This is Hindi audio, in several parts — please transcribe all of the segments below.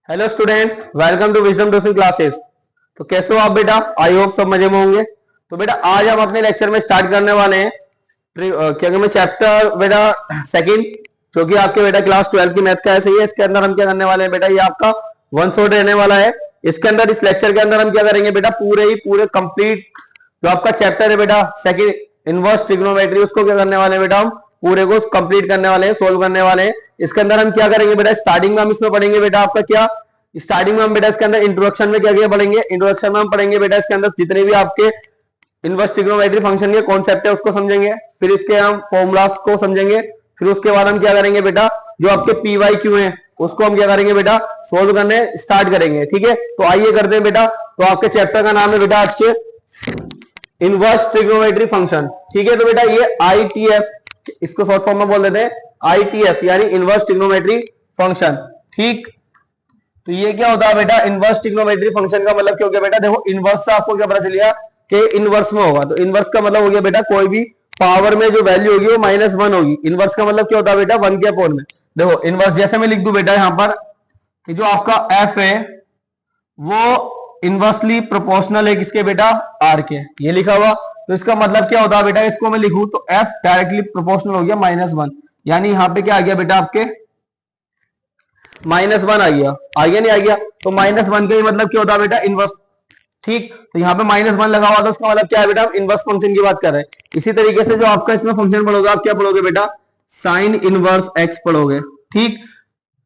Hello student, welcome to Wisdom tuition classes. तो कैसे हो आप बेटा? आई होप सब मजे में होंगे। तो बेटा आज हम अपने लेक्चर में स्टार्ट करने वाले हैं क्या कहते हैं चैप्टर बेटा सेकंड, जो कि आपके बेटा क्लास 12 की मैथ का है। सही है। इसके अंदर हम क्या करने वाले हैं बेटा, ये आपका वन शॉट रहने वाला है। इसके अंदर इस लेक्चर के अंदर हम क्या करेंगे बेटा, पूरे कंप्लीट जो आपका चैप्टर है बेटा सेकंड इनवर्स ट्रिग्नोमेट्री, उसको क्या करने वाले हैं बेटा, हम पूरे को कंप्लीट करने वाले हैं, सोल्व करने वाले हैं। इसके अंदर हम क्या करेंगे बेटा, स्टार्टिंग में हम इसमें पढ़ेंगे बेटा आपका क्या, स्टार्टिंग में हम बेटा इसके अंदर इंट्रोडक्शन में क्या क्या पढ़ेंगे, इंट्रोडक्शन में हम पढ़ेंगे बेटा इसके अंदर जितने भी आपके इनवर्स ट्रिग्नोमेट्री फंक्शन के कॉन्सेप्ट है उसको समझेंगे, फिर इसके हम फॉर्मूलास को समझेंगे, फिर उसके बाद हम क्या करेंगे बेटा, जो आपके पी वाई क्यू है उसको हम क्या करेंगे बेटा, सोल्व करने स्टार्ट करेंगे। ठीक है, तो आइए करते हैं बेटा। तो आपके चैप्टर का नाम है बेटा आज के इनवर्स ट्रिग्नोमेट्री फंक्शन। ठीक है, तो बेटा ये ITF, इसको शॉर्ट फॉर्म में बोल देते हैं ITF, यानी इनवर्स ट्रिग्नोमेट्री फंक्शन। ठीक, तो ये क्या होता है बेटा, इनवर्स ट्रिग्नोमेट्री फंक्शन का मतलब क्या हो गया बेटा, देखो इनवर्स से आपको क्या पता चलिए कि इनवर्स में होगा, तो इनवर्स का मतलब हो गया बेटा कोई भी पावर में जो वैल्यू होगी वो -1 होगी। इनवर्स का मतलब क्या होता है बेटा, 1 के अपॉन में। देखो इनवर्स जैसे मैं लिख दूं बेटा यहां पर कि जो आपका f है वो इनवर्सली प्रोपोर्शनल है किसके बेटा, r के, ये लिखा हुआ। तो इसका मतलब क्या होता है बेटा, इसको मैं लिखूं तो f डायरेक्टली प्रोपोर्शनल हो गया -1, यानी यहां पे क्या आ गया बेटा आपके -1 आ गया नहीं आ गया, तो -1 का ही मतलब क्या होता है बेटा, इनवर्स। ठीक, तो यहाँ पे -1 लगा हुआ था, उसका मतलब क्या है बेटा, इनवर्स फंक्शन की बात कर रहे हैं। इसी तरीके से जो आपका इसमें फंक्शन पढ़ोगे, आप क्या पढ़ोगे बेटा, साइन इनवर्स एक्स पढ़ोगे। ठीक,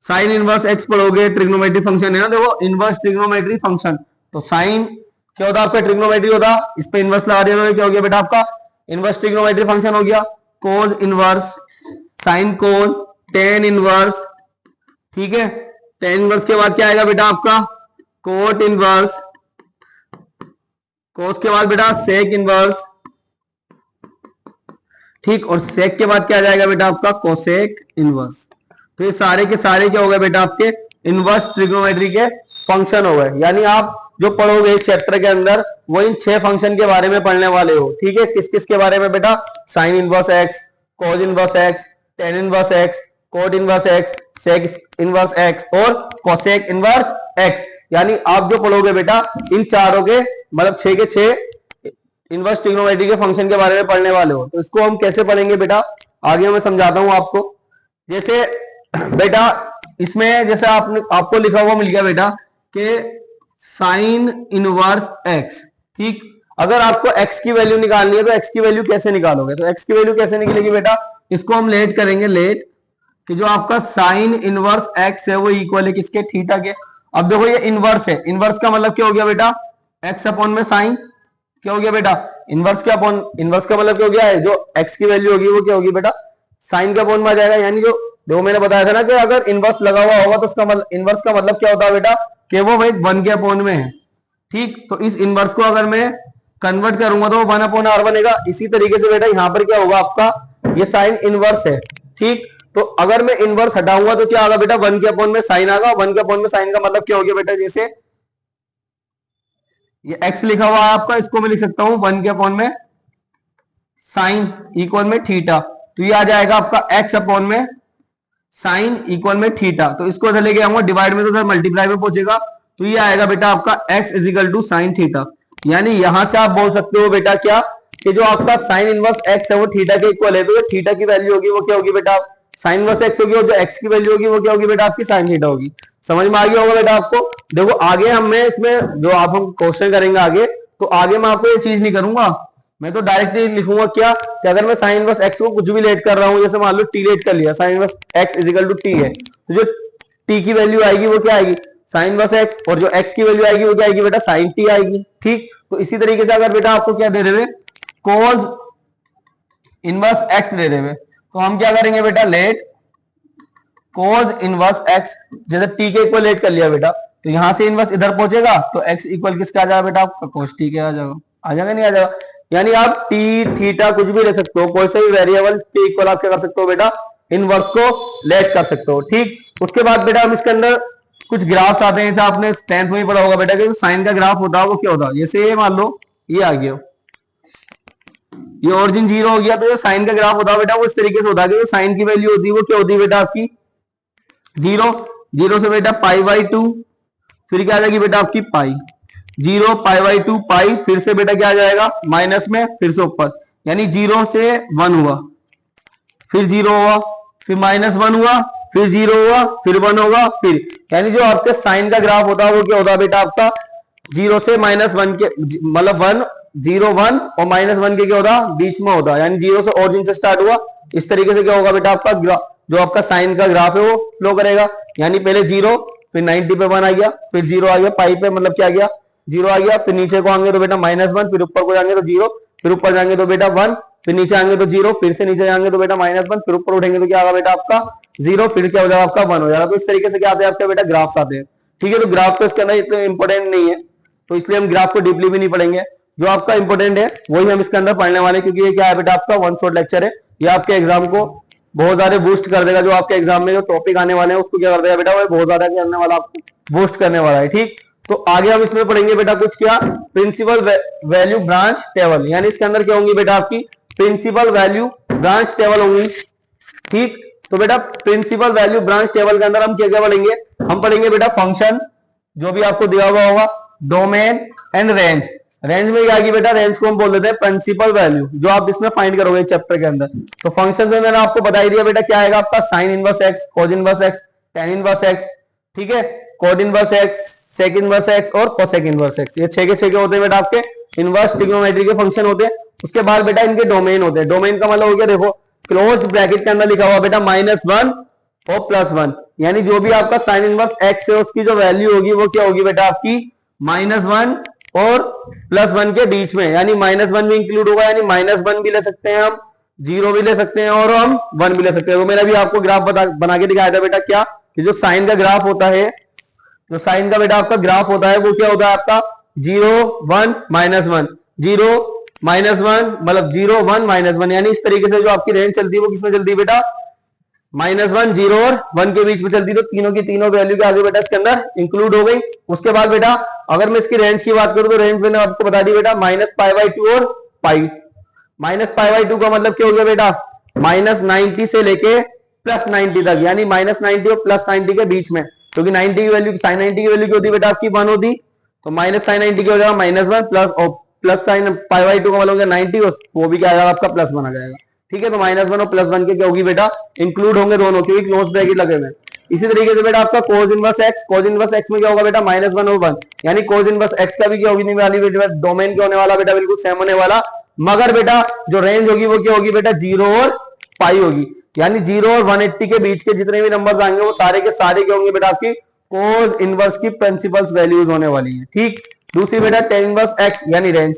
साइन इनवर्स एक्स पढ़ोगे, ट्रिग्नोमेट्री फंक्शन है ना, देखो इनवर्स ट्रिग्नोमेट्री फंक्शन। तो साइन क्या होता है आपका, ट्रिग्नोमेट्री होता, इस पे इनवर्स लगा दिया, क्या हो गया बेटा आपका इनवर्स ट्रिग्नोमेट्री फंक्शन हो गया। Cos inverse, sine cos, tan inverse. ठीक है, टेन इनवर्स के बाद क्या आएगा बेटा आपका कोट इनवर्स, कोस के बाद बेटा सेक इनवर्स। ठीक, और सेक के बाद क्या आ जाएगा बेटा आपका कोसेक इनवर्स। तो ये सारे के सारे क्या हो गए बेटा आपके इनवर्स ट्रिग्नोमेट्री के फंक्शन हो गए। यानी आप जो पढ़ोगे इस चैप्टर के अंदर वो इन 6 फंक्शन के बारे में पढ़ने वाले हो। ठीक है, किस किस के बारे में बेटा, sine inverse x, cos inverse x, tan inverse x, cot inverse x, sec inverse x और कोसेक इनवर्स एक्स। यानी आप जो पढ़ोगे बेटा इन चारों के मतलब 6 के 6 इनवर्स ट्रिग्नोमेट्री के फंक्शन के बारे में पढ़ने वाले हो। तो इसको हम कैसे पढ़ेंगे बेटा, आगे मैं समझाता हूं आपको। जैसे बेटा इसमें जैसे आपको लिखा हुआ मिल गया बेटा कि साइन इनवर्स एक्स। ठीक, अगर आपको x की वैल्यू निकालनी है तो x की वैल्यू कैसे निकालोगे, तो x की वैल्यू कैसे निकलेगी बेटा, इसको हम लेट करेंगे, लेट कि जो आपका साइन इनवर्स x है वो इक्वल है किसके, थीटा के। अब देखो ये इनवर्स है, इनवर्स का मतलब क्या हो गया बेटा, x अपॉन में साइन, क्या हो गया बेटा इनवर्स के अपॉन, इनवर्स का मतलब क्या हो गया है, जो x की वैल्यू होगी वो क्या होगी बेटा साइन के अपॉन में आ जाएगा। यानी जो देखो मैंने बताया था ना कि अगर इनवर्स लगा हुआ होगा तो उसका मतलब इनवर्स का मतलब क्या होता है बेटा कि वो भाई 1 के अपॉन में है। ठीक, तो इस इनवर्स को अगर मैं कन्वर्ट करूंगा तो वो 1 अपॉन r बनेगा। इसी तरीके से बेटा यहाँ पर क्या होगा आपका, ये साइन इनवर्स है। ठीक, तो अगर मैं इनवर्स हटाऊंगा तो क्या आगा बेटा 1 के अपॉन में साइन आगा। 1 के अपॉन में साइन का मतलब क्या हो गया बेटा, जैसे ये x लिखा हुआ है आपका, इसको मैं लिख सकता हूं 1 के अपॉन में साइन इक्वल में थीटा। तो ये आ जाएगा आपका x अपॉन में साइन इक्वल में थीटा। तो इसको इधर लेके आऊंगा डिवाइड में, तो उधर मल्टीप्लाई में पहुंचेगा, तो ये आएगा बेटा आपका x is equal to sine theta. यानी यहां से आप बोल सकते हो बेटा क्या कि जो आपका साइन इनवर्स x है वो थीटा के इक्वल है। तो जो थीटा की वैल्यू होगी वो क्या होगी बेटा, साइन इनवर्स x होगी, और जो x की वैल्यू होगी वो क्या होगी बेटा आपकी साइन थीटा होगी। समझ में आ गया होगा बेटा आपको। देखो आगे हमें इसमें जो आप हम क्वेश्चन करेंगे आगे, तो आगे मैं आपको ये चीज नहीं करूंगा, मैं तो डायरेक्टली लिखूंगा क्या कि अगर मैं साइन इनवर्स x को कुछ भी लेट कर रहा हूं, जैसे मान लो t लेट कर लिया, sine inverse x is equal to t है, तो जो t की वैल्यू आएगी वो क्या आएगी साइन इनवर्स x, और जो x की वैल्यू आएगी वो क्या आएगी बेटा साइन t आएगी। ठीक, तो इसी तरीके से अगर बेटा आपको क्या दे रहे हैं cos इनवर्स x दे रहे हैं, तो हम क्या करेंगे बेटा लेट cos इनवर्स x, जैसे t के इक्वल लेट कर लिया बेटा, तो यहां से इनवर्स इधर पहुंचेगा तो x इक्वल किसका आ जाएगा बेटा आपका cos t के आ जाएगा, आ जाएगा नहीं आ जाएगा। यानी आप t थीटा कुछ भी ले सकते हो, कोई सा भी वेरिएबल के इक्वल आप क्या कर सकते हो बेटा इनवर्स को लेट कर सकते हो। ठीक, उसके बाद बेटा हम इसके अंदर कुछ ग्राफ्स आते हैं, जैसे आपने 10th में ही पढ़ा होगा बेटा कि साइन का ग्राफ होता है वो क्या होता है, जैसे मान लो ये आ गया, ये ओरिजिन 0 हो गया, तो जो साइन का ग्राफ होता है बेटा वो इस तरीके से होता है कि जो साइन की वैल्यू होती है वो क्या होती है बेटा आपकी 0 से बेटा π/2, फिर क्या आ जाएगी बेटा आपकी पाई, 0 पाई बाई 2 पाई, फिर से बेटा क्या आ जाएगा माइनस में, फिर से ऊपर, यानी 0 से 1 हुआ, फिर 0 हुआ, फिर -1 हुआ, फिर 0 हुआ, फिर 1 होगा, फिर, यानी जो आपके साइन का ग्राफ होता है वो क्या होता है बेटा आपका 0 से -1 के, मतलब 1 0 1 और -1 के क्या होता बीच में होता, यानी 0 से ओरिजिन से स्टार्ट हुआ, इस तरीके से क्या होगा बेटा आपका जो आपका साइन का ग्राफ है वो फ्लो करेगा, यानी पहले 0, फिर 90 पे 1 आ गया, फिर 0 आ गया पाई पे, मतलब क्या आ गया 0 आ गया, फिर नीचे को आएंगे तो बेटा -1, फिर ऊपर को जाएंगे तो 0, फिर ऊपर जाएंगे तो बेटा 1, फिर नीचे आएंगे तो 0, फिर से नीचे जाएंगे तो बेटा -1, फिर ऊपर उठेंगे तो क्या होगा बेटा आपका 0, फिर क्या हो जाएगा आपका 1 हो जाएगा। तो इस तरीके से क्या आते हैं आपके बेटा ग्राफ्स आते हैं, ठीक है। तो ग्राफ तो इसके अंदर इतना इंपॉर्टेंट नहीं है, तो इसलिए हम ग्राफ को डीपली भी नहीं पढ़ेंगे, जो आपका इंपॉर्टेंट है वही हम इसके अंदर पढ़ने वाले, क्योंकि ये क्या है बेटा आपका वन शॉट लेक्चर है, ये आपके एग्जाम को बहुत ज्यादा बूस्ट कर देगा, जो आपके एग्जाम में जो टॉपिक आने वाले हैं उसको क्या कर देगा बेटा वो बहुत ज्यादा करने वाला, आपको बूस्ट करने वाला है, ठीक। तो आगे हम इसमें पढ़ेंगे बेटा कुछ क्या प्रिंसिपल वैल्यू ब्रांच टेबल, यानी इसके अंदर क्या होंगी बेटा आपकी प्रिंसिपल वैल्यू ब्रांच टेबल होंगी, ठीक। तो बेटा प्रिंसिपल वैल्यू ब्रांच टेबल के अंदर हम क्या क्या पढ़ेंगे, हम पढ़ेंगे बेटा फंक्शन जो भी आपको दिया हुआ होगा, डोमेन एंड रेंज, रेंज में क्या आएगी बेटा, रेंज को हम बोल देते हैं प्रिंसिपल वैल्यू, जो आप इसमें फाइंड करोगे चैप्टर के अंदर। तो फंक्शन में मैंने आपको बता ही दिया बेटा क्या आएगा आपका sine inverse x, cos inverse x, tan inverse x, ठीक है, cot inverse x, sec inverse x और कोसेक इनवर्स एक्स, ये 6 के 6 के होते हैं बेटा आपके इनवर्स ट्रिग्नोमेट्री के फंक्शन होते हैं। उसके बाद बेटा इनके डोमेन होते हैं, डोमेन का मतलब हो गया देखो क्लोज ब्रैकेट के अंदर लिखा हुआ बेटा -1 और +1, यानी जो भी आपका साइन इनवर्स एक्स है उसकी जो वैल्यू होगी वो क्या होगी बेटा आपकी -1 और +1 के बीच में, यानी -1 भी इंक्लूड होगा, यानी -1 भी ले सकते हैं हम, 0 भी ले सकते हैं और हम 1 भी ले सकते हैं। वो मैंने भी आपको ग्राफ बना के दिखाया था बेटा क्या, कि जो साइन का ग्राफ होता है, जो साइन का बेटा आपका ग्राफ होता है वो क्या होता है आपका 0 1 -1 0 -1, मतलब 0 1 -1, यानी इस तरीके से जो आपकी रेंज चलती है वो किसमें चलती है बेटा -1 0 और 1 के बीच में चलती है। तो तीनों की तीनों वैल्यू के आगे बेटा इसके अंदर इंक्लूड हो गई। उसके बाद बेटा अगर मैं इसकी रेंज की बात करूं तो रेंज मैंने आपको बता दी बेटा -π/2 और पाई, -π/2 का मतलब क्या हो गया बेटा -90 से लेके +90 तक, यानी -90 और +90 के बीच में, क्योंकि 90 की वैल्यू साइन 90 की वैल्यू क्या होती है बेटा आपकी 1 होती, तो माइनस साइन 90 की हो जाएगा -1 प्लस और प्लस साइन π/2 का मतलब हो गया 90, वो भी क्या आएगा आपका +1 आ जाएगा, ठीक है। तो -1 और +1 के क्या होगी बेटा इंक्लूड होंगे दोनों, क्योंकि क्लोज ब्रैकेट लगे हुए। इसी तरीके से बेटा आपका कोज inverse x, cos inverse x में क्या होगा बेटा -1 और 1, यानी कोज इनवर्स एक्स का भी क्या होगी वाली बेटा डोमेन क्या होने वाला बेटा बिल्कुल सेम होने वाला, मगर बेटा जो रेंज होगी वो क्या होगी बेटा 0 और पाई होगी, यानी 0 और 180 के बीच के जितने भी नंबर्स आएंगे वो सारे के सारे क्या होंगे बेटा आपकी कोज इनवर्स की प्रिंसिपल्स वैल्यूज होने वाली है, ठीक। दूसरी बेटा टेन इनवर्स एक्स यानी रेंज,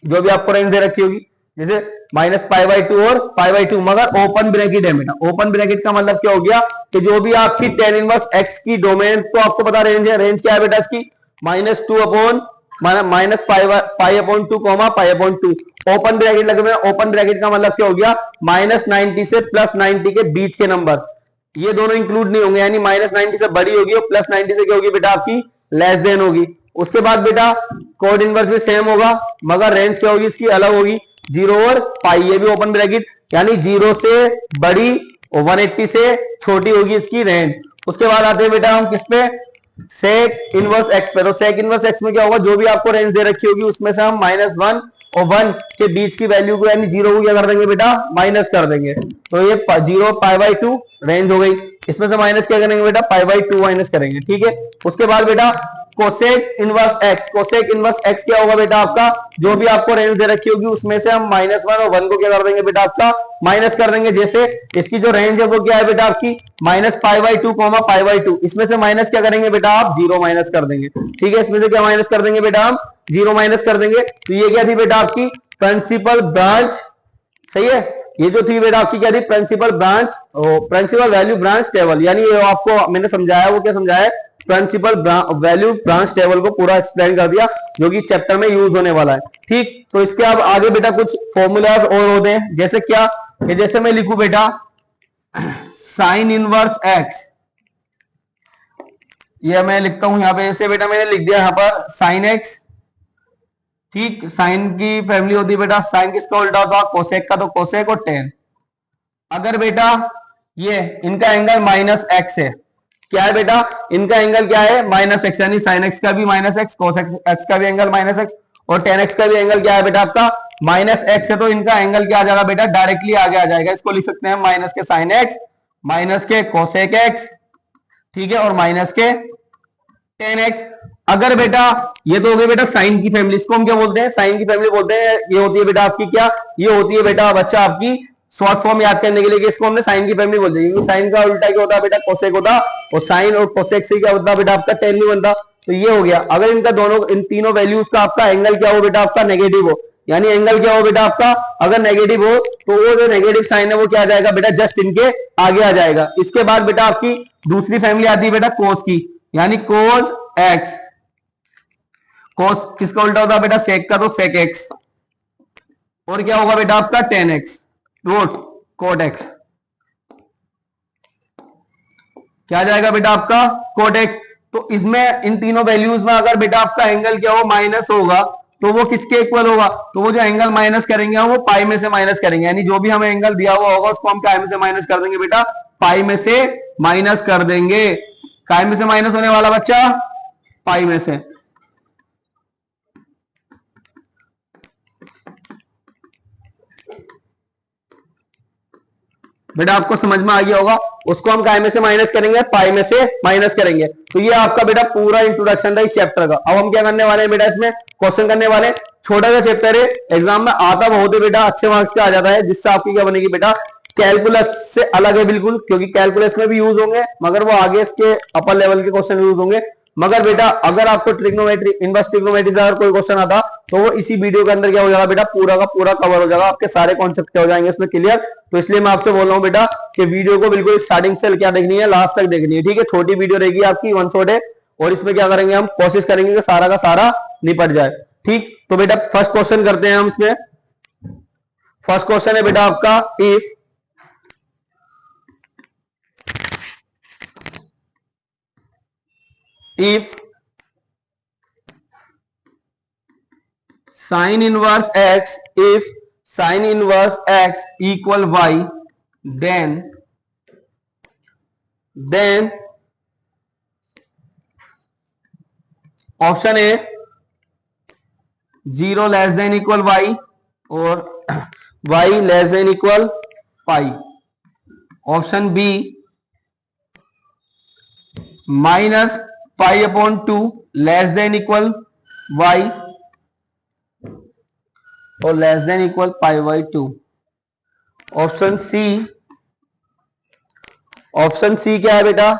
जो भी आपको रेंज दे रखी होगी, जैसे -π/2 और π/2, मगर ओपन ब्रैकेट है बेटा। ओपन ब्रैकेट का मतलब क्या हो गया कि जो भी आपकी टेन इनवर्स एक्स की डोमेन, तो आपको पता रेंज है, रेंज क्या है बेटा इसकी -2 अपॉन -π/2 π/2, ओपन ब्रैकेट लगे हुए। ओपन ब्रैकेट का मतलब क्या हो गया -90 से +90 के बीच के नंबर, ये दोनों इंक्लूड नहीं होंगे, यानी -90 से बड़ी होगी और +90 से क्या होगी बेटा आपकी लेस देन होगी। उसके बाद बेटा कोड इनवर्स भी सेम होगा, मगर रेंज क्या होगी इसकी अलग होगी, 0 और पाई, ये भी ओपन ब्रैकेट, यानी 0 से बड़ी और 180 से छोटी होगी इसकी रेंज। उसके बाद आते हैं बेटा हम किस पे, सेक इनवर्स एक्स पे। तो सेक इनवर्स एक्स में क्या होगा, जो भी आपको रेंज दे रखी होगी उसमें से हम -1 और 1 के बीच की वैल्यू को, यानी 0 को क्या कर देंगे बेटा माइनस कर देंगे, तो ये 0 π/2 रेंज हो गई, इसमें से माइनस क्या करेंगे बेटा π/2 माइनस करेंगे, ठीक है। उसके बाद बेटा cosec inverse x, cosec inverse x क्या होगा बेटा आपका, जो भी आपको रेंज दे रखी होगी उसमें से हम -1 और 1 को क्या कर देंगे बेटा आपका माइनस कर देंगे। जैसे इसकी जो रेंज है वो क्या है बेटा आपकी -π/2 π/2, इसमें से माइनस क्या करेंगे बेटा आप 0 माइनस कर देंगे, ठीक है। इसमें से क्या माइनस कर देंगे बेटा हम 0 माइनस कर देंगे। तो ये क्या थी बेटा आपकी प्रिंसिपल ब्रांच, सही है। ये जो थी बेटा आपकी क्या थी principal branch, principal value branch table, यानी ये आपको मैंने समझाया, वो क्या समझाया प्रिंसिपल वैल्यू ब्रांच टेबल को पूरा एक्सप्लेन कर दिया, जो कि चैप्टर में यूज होने वाला है, ठीक। तो इसके अब आगे बेटा कुछ फॉर्मूलाज और होते हैं, जैसे क्या, कि जैसे मैं लिखूं बेटा साइन इनवर्स एक्स, ये मैं लिखता हूं यहां पे, जैसे बेटा मैंने लिख दिया यहां पर साइन एक्स, ठीक। साइन की फैमिली होती है बेटा, साइन किसका उल्टा होता है कोसेक का, तो कोसेक और टेन। अगर बेटा ये इनका एंगल -x है क्या है बेटा, इनका एंगल क्या है माइनस एक्स, यानी साइन एक्स का भी माइनस एक्स, कोस एक्स का भी एंगल माइनस एक्स, और टेन एक्स का भी एंगल क्या है बेटा आपका माइनस एक्स है। तो इनका एंगल क्या आ जाएगा बेटा, डायरेक्टली आगे आ जाएगा। इसको लिख सकते हैं माइनस के साइन एक्स, माइनस के कोसेक एक्स, ठीक है, और माइनस के टेन एक्स। अगर बेटा ये तो हो गई बेटा साइन की फैमिली, इसको हम क्या बोलते हैं, साइन की फैमिली बोलते हैं। ये होती है बेटा आपकी क्या, ये होती है बेटा बच्चा आपकी शॉर्ट फॉर्म याद करने के लिए कि इसको हमने साइन की फैमिली बोलते हैं, क्योंकि साइन का उल्टा क्या होता है बेटा कोसेक होता, और साइन और कोसेक से क्या होता है बेटा आपका टेन नहीं बनता। तो ये हो गया। अगर इनका दोनों इन तीनों वैल्यूज का आपका एंगल क्या हो बेटा आपका नेगेटिव हो, यानी एंगल क्या हो बेटा आपका अगर नेगेटिव हो, तो वो जो नेगेटिव साइन है वो क्या आ जाएगा बेटा जस्ट इनके आगे आ जाएगा। इसके बाद बेटा आपकी दूसरी फैमिली आती है बेटा कोस की, यानी कोस एक्स। कोस किसका उल्टा होता है बेटा सेक का, तो सेक एक्स, और क्या होगा बेटा आपका tan x, root cot x. क्या आ जाएगा बेटा आपका कोट एक्स। तो इसमें इन तीनों वैल्यूज में अगर बेटा आपका एंगल क्या हो माइनस होगा, तो वो किसके इक्वल होगा, तो वो जो एंगल माइनस करेंगे वो पाई में से माइनस करेंगे, यानी जो भी हमें एंगल दिया हुआ होगा उसको हम काय में से माइनस कर देंगे बेटा, पाई में से माइनस कर देंगे। काय में से माइनस होने वाला बच्चा पाई में से। बेटा आपको समझ में आ गया होगा, उसको हम काय में से माइनस करेंगे, पाई में से माइनस करेंगे। तो ये आपका बेटा पूरा इंट्रोडक्शन था इस चैप्टर का। अब हम क्या करने वाले हैं बेटा, इसमें क्वेश्चन करने वाले हैं। छोटा सा चैप्टर है, एग्जाम में आता बहुत है बेटा, अच्छे मार्क्स का आ जाता है, जिससे आपकी क्या बनेगी बेटा कैलकुलस से अलग है बिल्कुल, क्योंकि कैलकुलस में भी यूज होंगे मगर वो आगे इसके अपर लेवल के क्वेश्चन यूज होंगे। मगर बेटा अगर आपको ट्रिग्नोमेट्री इनवर्स ट्रिग्नोमेट्री से अगर कोई क्वेश्चन आता तो वो इसी वीडियो के अंदर क्या हो जाएगा बेटा पूरा का पूरा कवर हो जाएगा, आपके सारे कॉन्सेप्ट क्या हो जाएंगे इसमें क्लियर। तो इसलिए मैं आपसे बोल रहा हूँ बेटा कि वीडियो को बिल्कुल स्टार्टिंग से क्या देखनी है लास्ट तक देखनी है, ठीक है। छोटी वीडियो रहेगी आपकी वन शॉट है, और इसमें क्या करेंगे हम कोशिश करेंगे कि सारा का सारा निपट जाए, ठीक। तो बेटा फर्स्ट क्वेश्चन करते हैं हम इसमें। फर्स्ट क्वेश्चन है बेटा आपका if sin inverse x, if sin inverse x equal y, then option A 0 less than equal y और y less than equal pi. Option B minus pi upon 2 less than equal y और less than equal pi by 2। Option C क्या है बेटा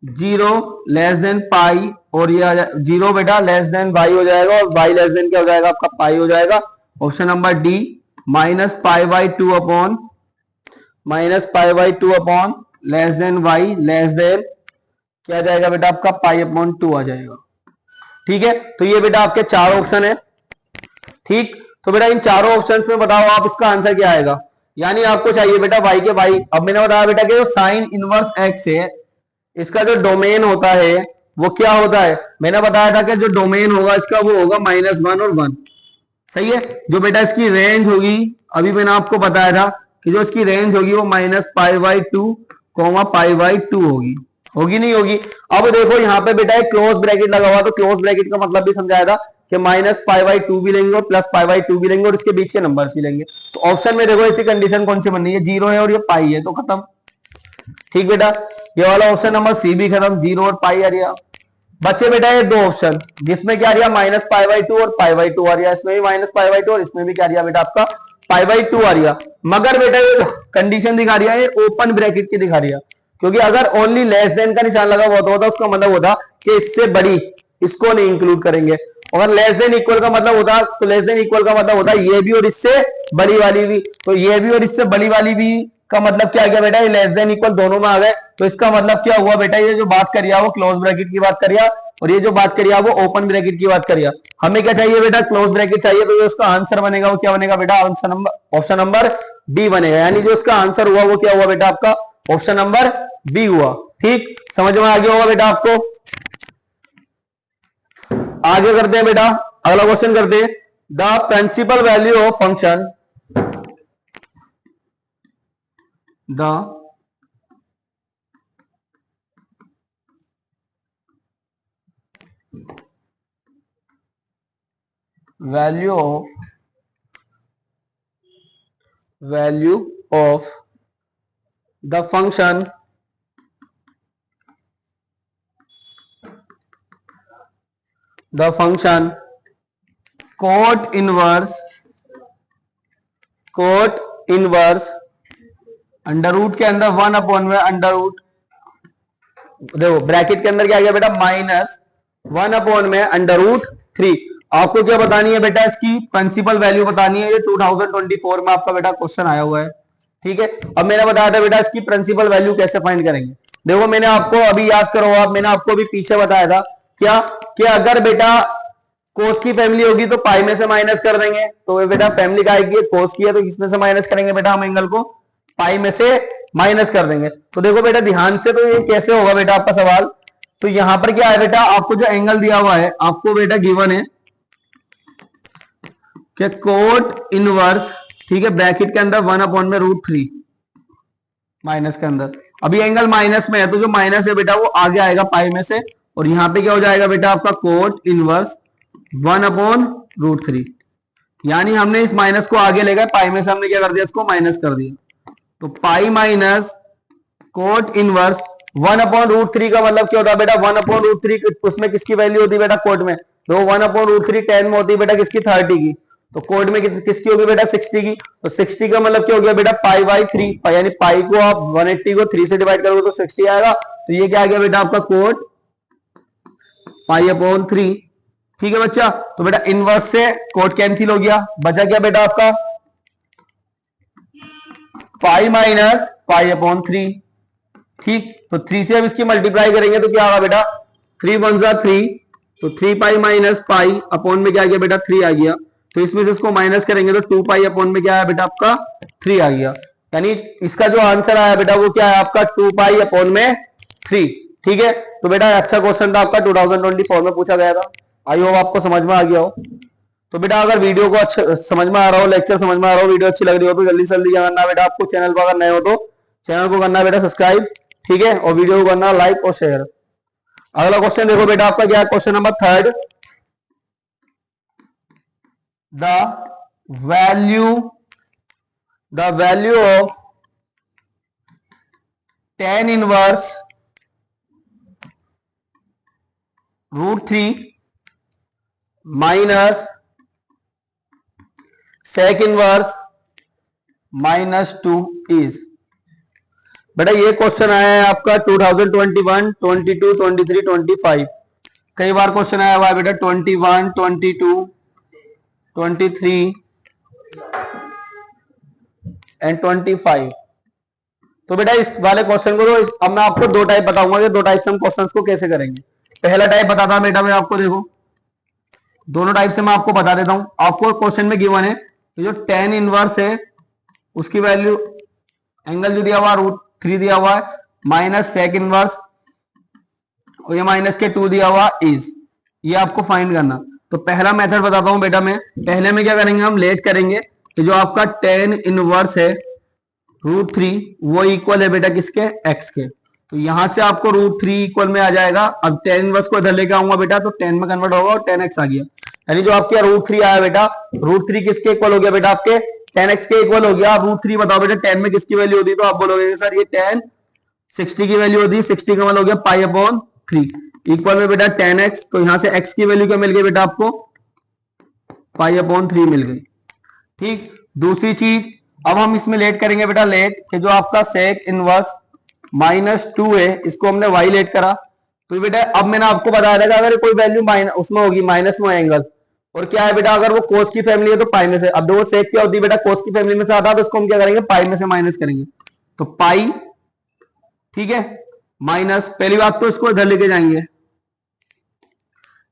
0 लेस देन पाई, और ये 0 बेटा लेस देन वाई हो जाएगा, और वाई लेस देन क्या हो जाएगा आपका पाई हो जाएगा। Option number D minus pi by 2 upon less than y less than क्या जाएगा बेटा आपका पाई अपॉन 2 आ जाएगा, ठीक है। तो ये बेटा आपके चार ऑप्शन है, ठीक। तो बेटा इन चारों ऑप्शंस में बताओ आप इसका आंसर क्या आएगा, यानी आपको चाहिए बेटा y के y। अब मैंने बताया बेटा कि जो साइन इनवर्स x है इसका जो डोमेन होता है वो क्या होता है, मैंने बताया था कि जो डोमेन होगा इसका वो होगा -1 और 1, सही है। जो बेटा इसकी रेंज होगी अभी मैंने आपको बताया था कि जो इसकी रेंज होगी वो -π/2 π/2 होगी, होगी नहीं होगी। अब देखो यहाँ पे बेटा एक क्लोज ब्रैकेट लगा हुआ, तो क्लोज ब्रैकेट का मतलब भी समझाया था कि -π/2 भी लेंगे और +π/2 भी लेंगे और इसके बीच के नंबर्स भी लेंगे। तो ऑप्शन में देखो ऐसी कंडीशन कौन सी बन रही है, 0 है और ये पाई है, तो खत्म, ठीक बेटा। ये वाला ऑप्शन नंबर सी भी खत्म, 0 और पाई आ रहा। बच्चे बेटा ये दो ऑप्शन जिसमें क्या आ रहा -π/2 और π/2 आ रहा, इसमें भी -π/2 और इसमें भी क्या आ रहा बेटा आपका π/2 आ रहा। मगर बेटा ये कंडीशन दिखा रही है ओपन ब्रैकेट की दिखा रही है, क्योंकि अगर ओनली लेस देन का निशान लगा हुआ होता उसका मतलब होता कि इससे बड़ी इसको नहीं इंक्लूड करेंगे। अगर लेस देन इक्वल का मतलब होता तो लेस देन इक्वल का मतलब होता ये भी और इससे बड़ी वाली भी, तो ये भी और इससे बड़ी वाली भी का मतलब क्या गया बेटा, ये लेस देन इक्वल दोनों में आ गए। तो इसका मतलब क्या हुआ बेटा, ये जो बात करिए वो क्लोज ब्रैकेट की बात करिए और ये जो बात करिए वो ओपन ब्रैकेट की बात करिए। हमें क्या चाहिए बेटा, क्लोज ब्रैकेट चाहिए, तो उसका आंसर बनेगा वो क्या बनेगा बेटा, ऑप्शन नंबर डी बनेगा। यानी जो इसका आंसर हुआ वो क्या हुआ बेटा आपका ऑप्शन नंबर बी हुआ, ठीक। समझ में आ गया होगा बेटा आपको। आगे करते हैं बेटा, अगला क्वेश्चन करते हैं। The principal value of function, the value of the function cot inverse under root के अंदर 1 अपॉन में अंडर रूट, देखो ब्रैकेट के अंदर क्या आ गया बेटा माइनस 1 अपॉन में अंडर रूट 3। आपको क्या बतानी है बेटा, इसकी प्रिंसिपल वैल्यू बतानी है। ये 2024 में आपका बेटा क्वेश्चन आया हुआ है, ठीक है। अब मैंने बताया था बेटा इसकी प्रिंसिपल वैल्यू कैसे फाइंड करेंगे। देखो मैंने आपको अभी याद करो आप, मैंने आपको अभी पीछे बताया था क्या कि अगर बेटा कोस की फैमिली होगी तो पाई में से माइनस कर देंगे। तो ये बेटा फैमिली का आएगी, कोस की है तो किसमें से माइनस करेंगे बेटा, हम एंगल को पाई में से माइनस कर देंगे। तो देखो बेटा ध्यान से, तो ये कैसे होगा बेटा आपका सवाल। तो यहां पर क्या है बेटा, आपको जो एंगल दिया हुआ है, आपको बेटा गिवन है कि कोट इनवर्स, ठीक है, ब्रैकेट के अंदर 1 अपॉन में रूट 3 माइनस के अंदर। अभी एंगल माइनस में है तो जो माइनस है बेटा वो आगे आएगा पाई में से, और यहां पे क्या हो जाएगा बेटा आपका कोट इनवर्स 1 अपॉन रूट 3। यानी हमने इस माइनस को आगे ले गए, पाई में से हमने क्या कर दिया, इसको माइनस कर दिया। तो pi minus cot inverse 1 upon root 3 का मतलब क्या होता है बेटा, 1 अपॉन रूट 3 उसमें किसकी वैल्यू होती है बेटा कोट में, तो 1 अपॉन रूट 3 10 में होती है बेटा किसकी, 30 की। तो कोड में किसकी होगी बेटा 60 की। तो 60 का मतलब क्या हो गया बेटा पाई बाई 3, यानी पाई को आप 180 को 3 से डिवाइड करोगे तो 60 आएगा। तो ये क्या आ गया बेटा आपका कोड पाई अपॉन 3, ठीक है बच्चा। तो बेटा इनवर्स से कोड कैंसिल हो गया, बचा क्या बेटा आपका पाई माइनस पाई अपॉन 3, ठीक। तो 3 से अब इसकी मल्टीप्लाई करेंगे तो क्या होगा बेटा 3 1 जा 3, तो 3 पाई माइनस पाई अपॉन में क्या आ गया बेटा 3 आ गया। तो इसमें से इसको माइनस करेंगे तो 2 पाई अपॉन में क्या आया बेटा आपका 3 आ गया। यानी इसका जो आंसर आया बेटा वो क्या है आपका 2 पाई अपॉन में 3, ठीक है। तो बेटा अच्छा क्वेश्चन था आपका, 2024 में पूछा गया था। आई होप आपको समझ में आ गया हो। तो बेटा अगर वीडियो को अच्छा समझ में आ रहा हो, लेक्चर समझ में आ रहा हो, वीडियो अच्छी लग रही हो तो जल्दी से जल्दी क्या करना बेटा आपको, चैनल पर अगर नए हो तो चैनल को करना बेटा सब्सक्राइब, ठीक है, और वीडियो को करना लाइक और शेयर। अगला क्वेश्चन देखो बेटा आपका क्या है, question number 3, the value of tan inverse root 3 minus sec inverse -2 is. बेटा ये क्वेश्चन आया है आपका 2021, 22, 23, 25, कई बार क्वेश्चन आया हुआ है बेटा 21, 22, 23 एंड 25। तो बेटा इस वाले क्वेश्चन को तो अब मैं आपको दो टाइप बताऊंगा कि दो टाइप से हम क्वेश्चंस को कैसे करेंगे। पहला टाइप बताता बेटा मैं आपको, देखो दोनों टाइप से मैं आपको बता देता हूं। आपको क्वेश्चन में गिवन है जो tan इनवर्स है उसकी वैल्यू, एंगल जो दिया हुआ रूट 3 दिया हुआ है, माइनस सेक इनवर्स और ये माइनस के 2 दिया हुआ इज, ये आपको फाइंड करना। तो पहला मेथड बताता हूं बेटा मैं। पहले में क्या करेंगे हम, लेट करेंगे कि जो आपका tan इनवर्स है रूट 3 वो इक्वल है बेटा किसके, x के। तो यहां से आपको रूट 3 इक्वल में आ जाएगा। अब tan इनवर्स को इधर लेके आऊंगा बेटा तो tan में कन्वर्ट होगा और tan x आ गया। यानी जो आपके रूट 3 आया बेटा, रूट 3 किसके इक्वल हो गया बेटा आपके tan x के इक्वल हो गया। रूट 3 बताओ बेटा tan में किसकी वैल्यू होती है, तो आप बोलोगे सर ये tan 60 की वैल्यू होती है, 60 का मतलब हो गया पाई अपॉन 3 इक्वल में बेटा tan x। तो यहां से x की वैल्यू क्या मिल गई बेटा आपको, पाई अपॉन 3 मिल गई, ठीक। दूसरी चीज अब हम इसमें लेट करेंगे बेटा, लेट कि जो आपका सेक इनवर्स -2 है इसको हमने y लेट करा। तो बेटा अब मैंने आपको बताया था कि अगर कोई वैल्यू उसमें होगी माइनस में एंगल, और क्या है बेटा अगर वो कोस की फैमिली है तो पाई में से, अब देखो सेक क्या होती है बेटा कोस की फैमिली में से आता है, तो इसको हम क्या करेंगे पाई में से माइनस करेंगे। तो पाई, ठीक है, माइनस, पहली बात तो इसको इधर लेके जाएंगे,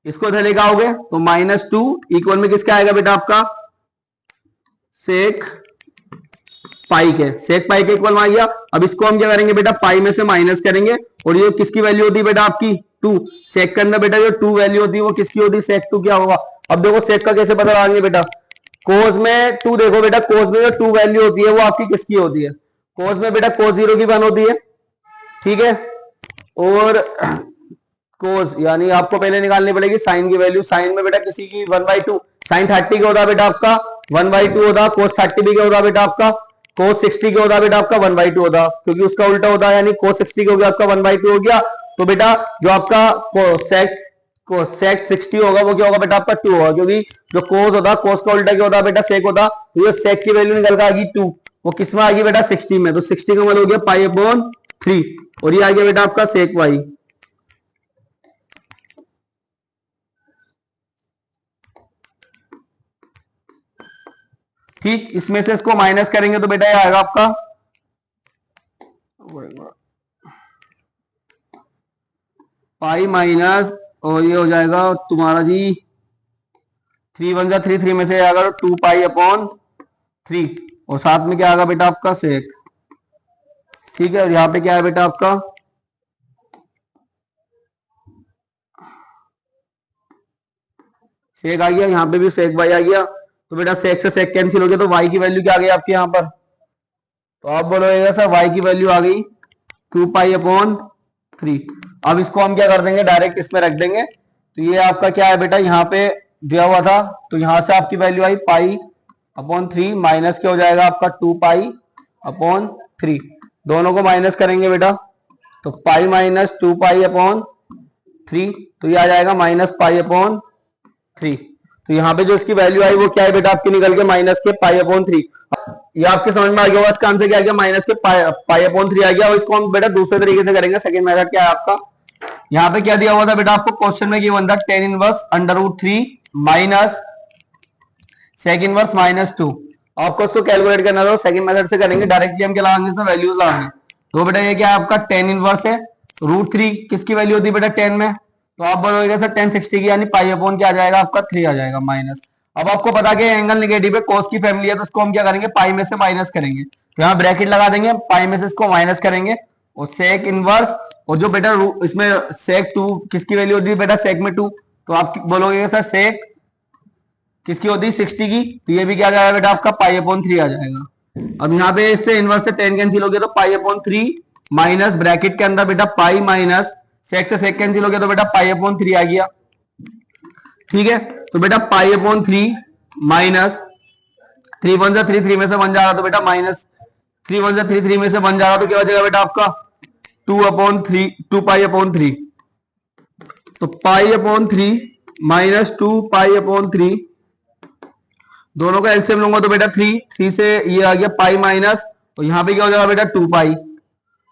इसको इधर लेके आओगे तो -2 इक्वल में किसका आएगा बेटा आपका सेक पाई के, सेक पाई के इक्वल में आ गया। अब इसको हम क्या करेंगे बेटा पाई में से माइनस करेंगे, और ये किसकी वैल्यू होती है बेटा आपकी 2, सेक के अंदर बेटा जो 2 वैल्यू होती है वो किसकी होती है, सेक 2 क्या होगा। अब देखो सेक का कैसे पता लगाएंगे बेटा, कोस में 2 देखो बेटा, कोस में जो 2 वैल्यू होती है वो आपकी किसकी होती है, कोस में बेटा कोस 0 की 1 होती है, ठीक है, और कोस, यानी आपको पहले निकालनी पड़ेगी साइन की वैल्यू। साइन में बेटा किसी की 1/2, साइन 30 क्या होता बेटा आपका 1/2 होता, कोस 30 भी क्या होता बेटा आपका कोस 60 क्या होता बेटा आपका 1/2 होता, क्योंकि उसका उल्टा होता है, यानी कोस 60 हो गया आपका 1/2 हो गया। तो बेटा जो आपका सेक 60 होगा वो क्या होगा बेटा आपका 2 होगा, क्योंकि जो कोस होता कोस का उल्टा क्या होता बेटा सेक होता, तो ये सेक की वैल्यू निकल कर आ गई 2, वो किस में आ गई बेटा 60 में, तो 60 का मतलब हो गया पाई/3 और ये आ गया बेटा आपका सेक वाई। ठीक, इसमें से इसको माइनस करेंगे तो बेटा ये आएगा आपका पाई माइनस, और ये हो जाएगा तुम्हारा जी 3 1 3 3 में से आएगा तो 2 पाई/3 और साथ में क्या आएगा बेटा आपका सेक। ठीक है, और यहाँ पे क्या है बेटा आपका सेक आ गया, यहाँ पे भी सेक वाई आ गया, तो बेटा सेक से सेक कैंसिल हो गया, तो वाई की वैल्यू क्या आ गई आपके यहाँ पर, तो आप बोलोगे सर वाई की वैल्यू आ गई 2 पाई/3। अब इसको हम क्या कर देंगे डायरेक्ट इसमें रख देंगे, तो ये आपका क्या है बेटा यहाँ पे दिया हुआ था, तो यहां से आपकी वैल्यू आई पाई/3 माइनस क्या हो जाएगा आपका 2 पाई/3, दोनों को माइनस करेंगे बेटा, तो पाई माइनस 2 पाई/3, तो ये आ जाएगा -पाई/3। तो यहाँ पे जो इसकी वैल्यू आई वो क्या है बेटा आपकी निकल के माइनस के पाई/3। ये आपके समझ में आ गया होगा, इसका आंसर क्या आ गया माइनस के पाई/3 आ गया, और इसको हम बेटा दूसरे तरीके से करेंगे। सेकंड मेथड क्या है आपका, यहाँ पे क्या दिया हुआ था बेटा आपको क्वेश्चन में, गिवन था tan inverse √3 minus sec inverse -2, आपको उसको कैलकुलेट करना था, सेकंड मेथड से करेंगे, डायरेक्टली हम क्या लगाएंगे इसमें वैल्यूज लगाएंगे। तो बेटा ये क्या है आपका tan इनवर्स है √3, किसकी वैल्यू होती है बेटा 10 में, तो आप बोलोगे सर tan 60 की, यानी पाई/ क्या आ जाएगा आपका 3 आ जाएगा माइनस। अब आपको पता कि एंगल नेगेटिव है, कोस की फैमिली है, तो इसको हम क्या करेंगे पाई में से माइनस करेंगे, तो यहाँ ब्रैकेट लगा देंगे, पाई में से इसको माइनस करेंगे, और सेक इनवर्स, और जो बेटा इसमें सेक 2 किसकी वैल्यू होती है बेटा सेक में 2, तो आप बोलोगे सर सेक किसकी होती है 60 की, तो ये भी क्या आ जाएगा बेटा आपका पाई/3 आ जाएगा। अब यहाँ पे इससे इनवर्स से tan कैंसिल हो गया, तो पाई/3 माइनस ब्रैकेट के अंदर बेटा पाई माइनस सेक से सेक कैंसिल हो गया, तो बेटा पाई/3 आ गया। ठीक है, तो बेटा पाई/3 माइनस 3 1 3 3 में से 1 जा रहा, तो बेटा माइनस 3 1 3 3 में से 1 जा रहा, तो क्या हो जाएगा बेटा आपका 2 पाई/3, तो पाई/3 माइनस 2 पाई/3, दोनों का एलसीएम लूंगा तो बेटा 3 से ये आ गया पाई माइनस, और यहाँ पे क्या हो जाएगा बेटा 2 पाई,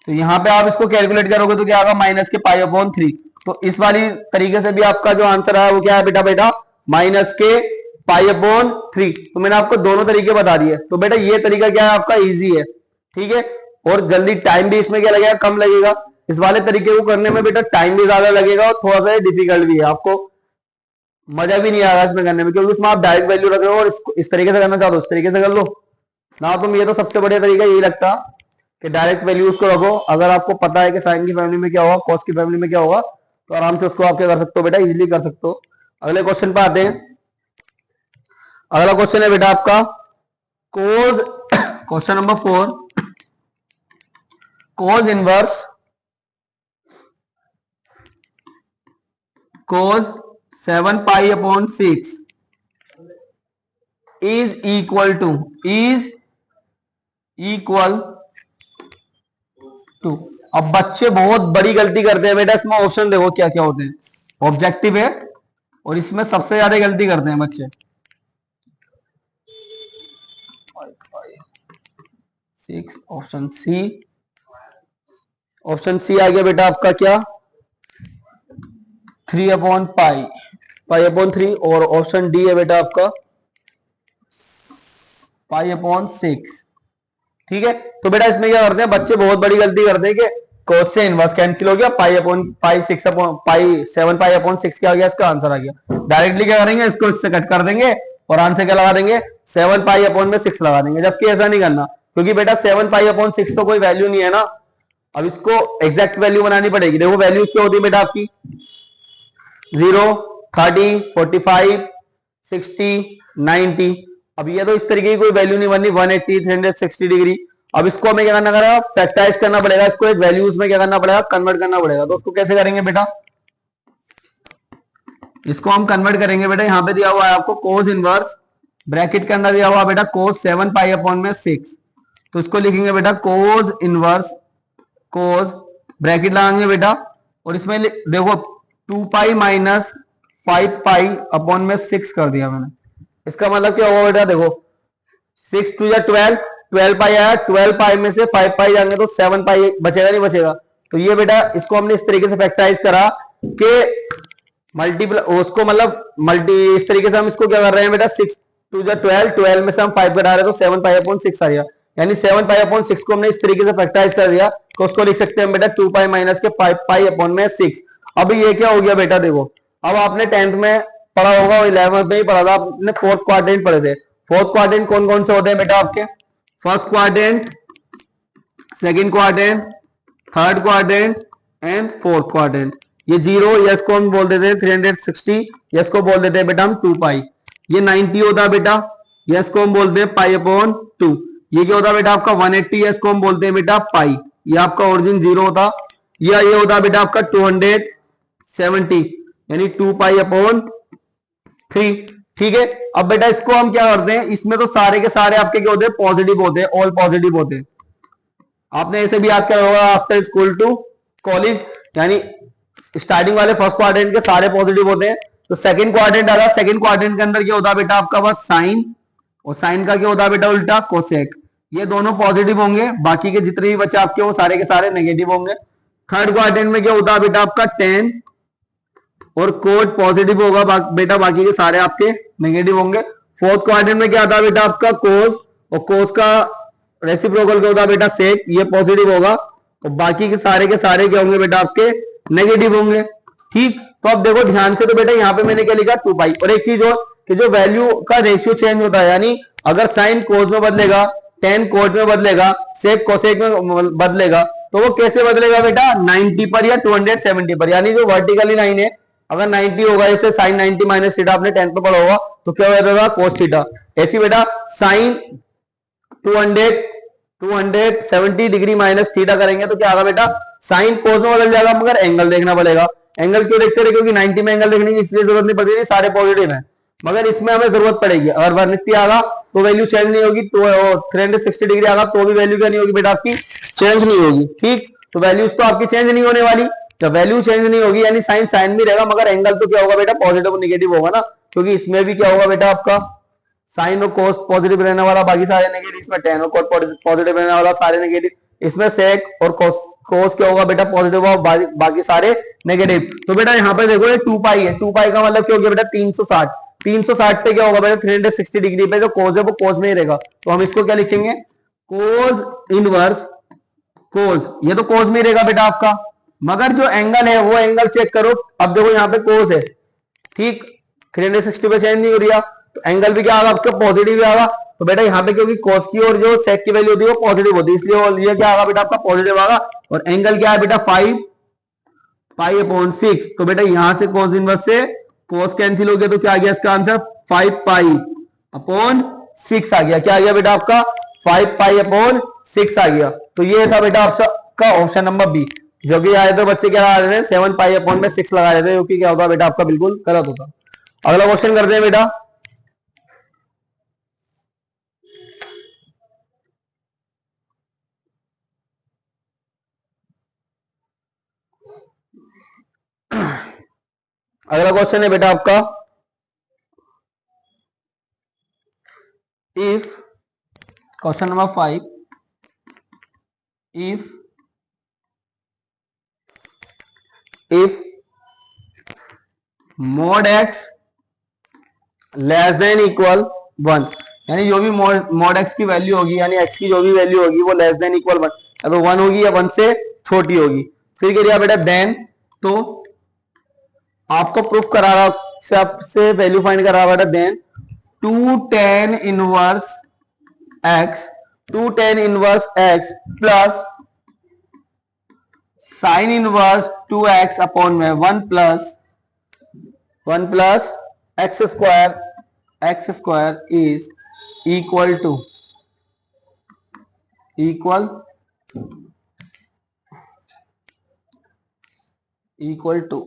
तो यहाँ पे आप इसको कैलकुलेट करोगे तो क्या आएगा माइनस के पाई/3। तो इस वाली तरीके से भी आपका जो आंसर है वो क्या है बेटा माइनस के पाई/3। तो मैंने आपको दोनों तरीके बता दिए, तो बेटा ये तरीका क्या है आपका इजी है, ठीक है, और जल्दी टाइम भी इसमें क्या लगेगा कम लगेगा। इस वाले तरीके को करने में बेटा टाइम भी ज्यादा लगेगा और थोड़ा सा डिफिकल्ट भी है, आपको मजा भी नहीं आएगा इसमें करने में, क्योंकि उसमें आप डायरेक्ट वैल्यू रख रहे हो, और इस तरीके से करना चाहो तो उस तरीके से कर लो ना। तुम ये तो सबसे बढ़िया तरीका यही लगता कि डायरेक्ट वैल्यूज को रखो, अगर आपको पता है कि साइन की फैमिली में क्या होगा कॉस की फैमिली में क्या होगा, तो आराम से उसको आप क्या कर सकते हो बेटा इजिली कर सकते हो। अगले क्वेश्चन पे आते हैं। अगला क्वेश्चन है बेटा आपका cos, question number 4, cos inverse cos 7 पाई/6 इज इक्वल टू। अब बच्चे बहुत बड़ी गलती करते हैं बेटा, इसमें ऑप्शन देखो क्या क्या होते हैं, ऑब्जेक्टिव है और इसमें सबसे ज्यादा गलती करते हैं बच्चे। 6 ऑप्शन सी, ऑप्शन सी आ गया बेटा आपका क्या 3/पाई/3, और ऑप्शन डी है बेटा आपका पाई/6। ठीक है, तो बेटा इसमें क्या करते हैं बच्चे बहुत बड़ी गलती करते हैं कि कोस से इनवर्स कैंसिल हो गया, पाई/7 पाई/6 क्या हो गया, इसका आंसर आ गया। डायरेक्टली क्या करेंगे इसको इससे कट कर देंगे और आंसर क्या लगा देंगे 7 पाई/6 लगा देंगे, जबकि ऐसा नहीं करना, क्योंकि बेटा 7 पाई/6 तो कोई वैल्यू नहीं है ना। अब इसको एग्जैक्ट वैल्यू बनानी पड़ेगी। देखो वैल्यूज क्या होती है बेटा आपकी 0 30 45 60 90। अब ये तो इस तरीके की कोई वैल्यू नहीं बननी 180 360 डिग्री। अब इसको हमें क्या करना पड़ेगा फैक्टराइज करना पड़ेगा, इसको एक वैल्यूज में क्या करना पड़ेगा कन्वर्ट करना पड़ेगा। तो उसको कैसे करेंगे बेटा, इसको हम कन्वर्ट करेंगे बेटा, यहाँ पे दिया हुआ है आपको कोस इनवर्स, ब्रैकेट के अंदर दिया हुआ बेटा कोस 7 पाई अपॉन में 6, तो इसको लिखेंगे बेटा कोस इनवर्स, कोस ब्रैकेट लगाएंगे बेटा, और इसमें देखो 2 पाई माइनस 5 पाई अपॉन में 6 कर दिया मैंने। इसका मतलब क्या होगा बेटा, देखो 6 टू या 12, 12 पाई आया, 12 पाई में से 5 पाई जाएंगे तो 7 पाई बचेगा नहीं बचेगा। तो ये बेटा इसको हमने इस तरीके से फैक्टराइज करा कि मल्टीप्लाई उसको मतलब मल्टी, इस तरीके से हम इसको क्या कर रहे हैं बेटा, 6 टू जा 12, 12 में से हम 5 घटा रहे हैं तो 7 पाई अपॉन 6 आ गया, यानी 7 पाई अपॉन 6 को हमने इस तरीके से फैक्टराइज कर दिया तो उसको लिख सकते हैं बेटा 2 पाई माइनस के 5 पाई अपॉन में 6। अब ये क्या हो गया बेटा, देखो अब आपने 10th में पढ़ा होगा, 11th में ही पढ़ा था आपने, फोर्थ क्वाड्रेंट पढ़े थे। फोर्थ क्वाड्रेंट कौन कौन से होते हैं बेटा आपके, first quadrant, second quadrant, third quadrant and fourth quadrant. ये 0 यस को हम बोल देते हैं 360, यस को बोल देते हैं बेटा हम 2 पाई। ये 90 होता है बेटा, यस को हम बोलते हैं पाई अपॉन 2। ये क्या होता है बेटा आपका 180, यस को हम बोलते हैं बेटा पाई, ये आपका ओरिजिन 0 होता। ये होता बेटा आपका 270 यानी 2 पाई अपॉन 3। ठीक है, अब बेटा इसको हम क्या करते हैं, इसमें तो सारे के सारे आपके क्या होते हैं, पॉजिटिव होते हैं, ऑल पॉजिटिव होते हैं। आपने ऐसे भी याद किया होगा आफ्टर स्कूल टू कॉलेज, यानी स्टार्टिंग वाले फर्स्ट क्वाड्रेंट के सारे पॉजिटिव होते हैं। तो सेकंड क्वाड्रेंट आया, सेकंड क्वाड्रेंट के अंदर क्या होता है बेटा आपका बस साइन, और साइन का क्या होता है बेटा उल्टा कोसेक, ये दोनों पॉजिटिव होंगे, बाकी के जितने भी बच्चे आपके वो सारे के सारे नेगेटिव होंगे। थर्ड क्वाड्रेंट में क्या होता है बेटा आपका टेन और कोट पॉजिटिव होगा बेटा, बाकी के सारे आपके नेगेटिव होंगे। फोर्थ क्वाड्रेंट में क्या आता है बेटा आपका कोस, और कोस का रेसिप्रोकल क्या होता है बेटा सेक, ये पॉजिटिव होगा, और बाकी के सारे क्या होंगे बेटा आपके नेगेटिव होंगे। ठीक, तो अब देखो ध्यान से, तो बेटा यहाँ पे मैंने क्या लिखा 2 पाई। और एक चीज और कि जो वैल्यू का रेशियो चेंज होता है, यानी अगर साइन कोस में बदलेगा, टेन कोट में बदलेगा, सेक कोसेक में बदलेगा, तो वो कैसे बदलेगा बेटा 90 पर या 270 पर, यानी जो वर्टिकली लाइन है अगर 90 होगा, जैसे साइन 90 माइनस थीटा आपने 10th में पढ़ा होगा, तो क्या हो जाएगा कोस थीटा। ऐसी बेटा साइन 270 डिग्री माइनस थीटा करेंगे तो क्या आएगा बेटा साइन कोस में बदल जाएगा, मगर एंगल देखना पड़ेगा। एंगल क्यों देखते रहे, क्योंकि 90 में एंगल देखने की इसलिए जरूरत नहीं पड़ती, सारे पॉजिटिव है, मगर इसमें हमें जरूरत पड़ेगी। अगर 180 आगा तो वैल्यू चेंज नहीं होगी, तो 360 डिग्री आगा तो भी वैल्यू क्या नहीं होगी बेटा आपकी, चेंज नहीं होगी। ठीक, तो वैल्यूज तो आपकी चेंज नहीं होने वाली, जब वैल्यू चेंज नहीं होगी यानी साइन साइन में रहेगा, मगर एंगल तो क्या होगा बेटा पॉजिटिव और निगेटिव होगा ना, क्योंकि इसमें भी क्या होगा बेटा आपका साइन और कोस पॉजिटिव रहने वाला, बाकी सारे नेगेटिव, इसमें टेन और कोस पॉजिटिव रहने वाला, सारे नेगेटिव, इसमें सेक और कोस क्या होगा बेटा पॉजिटिव और बाकी सारे नेगेटिव। तो बेटा यहाँ पे देखो ये 2 पाई है, 2 पाई का मतलब क्या हो गया बेटा 360, 360 पे क्या होगा बेटा 360 डिग्री पे जो कोस है वो कोस में ही रहेगा, तो हम इसको क्या लिखेंगे कोस इनवर्स कोस, ये तो कोस में ही रहेगा बेटा आपका, मगर जो एंगल है वो एंगल चेक करो। अब देखो यहाँ पे कोस है, ठीक 360 पे चेंज नहीं हो रहा, तो एंगल भी क्या आगा आपका पॉजिटिव ही आगा। तो बेटा यहाँ पे क्योंकि cos की और जो sec की वैल्यू होती है वो पॉजिटिव होती है, इसलिए ये क्या आगा बेटा आपका पॉजिटिव आगा, और एंगल क्या है बेटा 5 पाई अपॉन 6। तो बेटा यहां से cos इनवर्स से cos कैंसिल हो गया, तो क्या आ गया इसका आंसर 5 पाई अपॉन 6 आ गया। क्या आ गया बेटा आपका 5 पाई अपॉन 6 आ गया। तो ये था बेटा आपका ऑप्शन नंबर बी, जो कि आए थे बच्चे क्या लगा रहे थे 7 पाई अपॉन में 6 लगा रहे थे, जो कि क्या होता बेटा आपका बिल्कुल गलत होता। अगला क्वेश्चन करते हैं बेटा, अगला क्वेश्चन है बेटा आपका if, question number 5, if mod x less than equal 1, यानी जो भी mod x की वैल्यू होगी, यानी x की जो भी वैल्यू होगी वो लेस देन इक्वल 1, या तो 1 होगी या 1 से छोटी होगी। फिर क्या दिया बेटा देन, तो आपको प्रूफ करा रहा सबसे वैल्यू फाइंड करा बेटा then 2 tan inverse x, 2 tan inverse x plus sine inverse 2x upon में 1 plus x square is equal to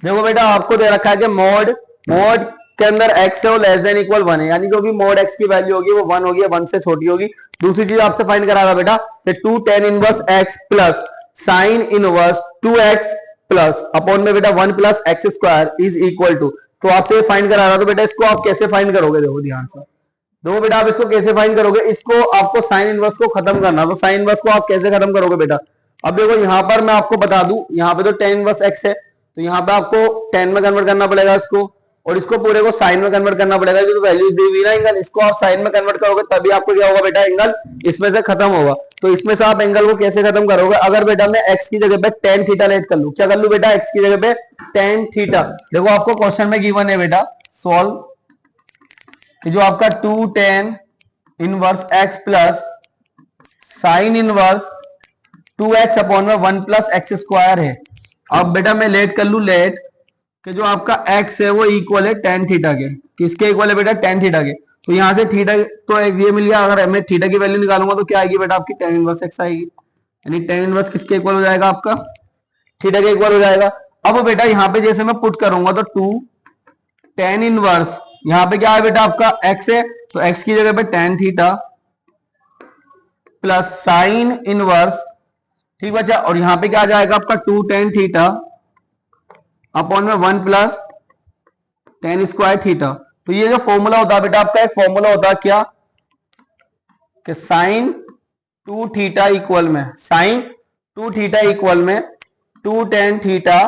देखो बेटा आपको दे रखा है कि मोड मोड के अंदर x है वो लेस देन इक्वल 1 है, यानी जो भी मोड x की वैल्यू होगी वो 1 होगी, 1 से छोटी होगी। दूसरी चीज आपसे फाइंड करा रहा बेटा कि 2 tan inverse x plus sine inverse 2x plus upon में बेटा 1 plus x square is equal to, तो आपसे फाइंड करा रहा, तो बेटा इसको आप कैसे फाइंड करोगे, देखो ध्यान से देखो बेटा आप इसको कैसे फाइंड करोगे, इसको आपको साइन इनवर्स को खत्म करना, तो साइन इनवर्स को आप कैसे खत्म करोगे बेटा। अब देखो यहां पर मैं आपको बता दूं, यहां पे तो tan इनवर्स x है, तो यहाँ पे आपको tan में कन्वर्ट करना पड़ेगा इसको, और इसको पूरे को साइन में कन्वर्ट करना पड़ेगा, जो वैल्यूज दी हुई ना एंगल, इसको आप साइन में कन्वर्ट करोगे तभी आपको क्या होगा बेटा, एंगल इसमें से खत्म होगा। तो इसमें से आप एंगल को कैसे खत्म करोगे, अगर बेटा मैं x की जगह पे tan थीटा लेट कर लूं, क्या कर लूं बेटा, x की जगह पे tan थीटा। देखो आपको क्वेश्चन में गिवन है बेटा सॉल्व कि जो आपका 2 tan inverse x plus sine inverse 2x upon में 1 प्लस एक्स स्क्वायर है। अब बेटा मैं लेट कर लू, लेट कि जो आपका x है वो इक्वल है tan थीटा के, किसके इक्वल है बेटा, tan थीटा के। तो यहां से थीटा तो एक ये मिल गया, अगर मैं थीटा की वैल्यू निकालूंगा तो क्या आएगी बेटा आपकी tan इनवर्स x आएगी, यानी tan इनवर्स किसके इक्वल हो जाएगा, आपका थीटा के इक्वल हो जाएगा। अब बेटा यहाँ पे जैसे मैं पुट करूंगा तो 2 tan इनवर्स, यहाँ पे क्या है बेटा आपका x है, तो x की जगह पे tan theta plus sine inverse, ठीक बच्चा, और यहां पे क्या आ जाएगा आपका 2 tan थीटा अपॉन में 1 प्लस tan स्क्वायर थीटा। तो ये जो फॉर्मूला होता है बेटा आपका, एक फॉर्मूला होता है क्या कि साइन 2 थीटा इक्वल में, साइन 2 थीटा इक्वल में 2 tan थीटा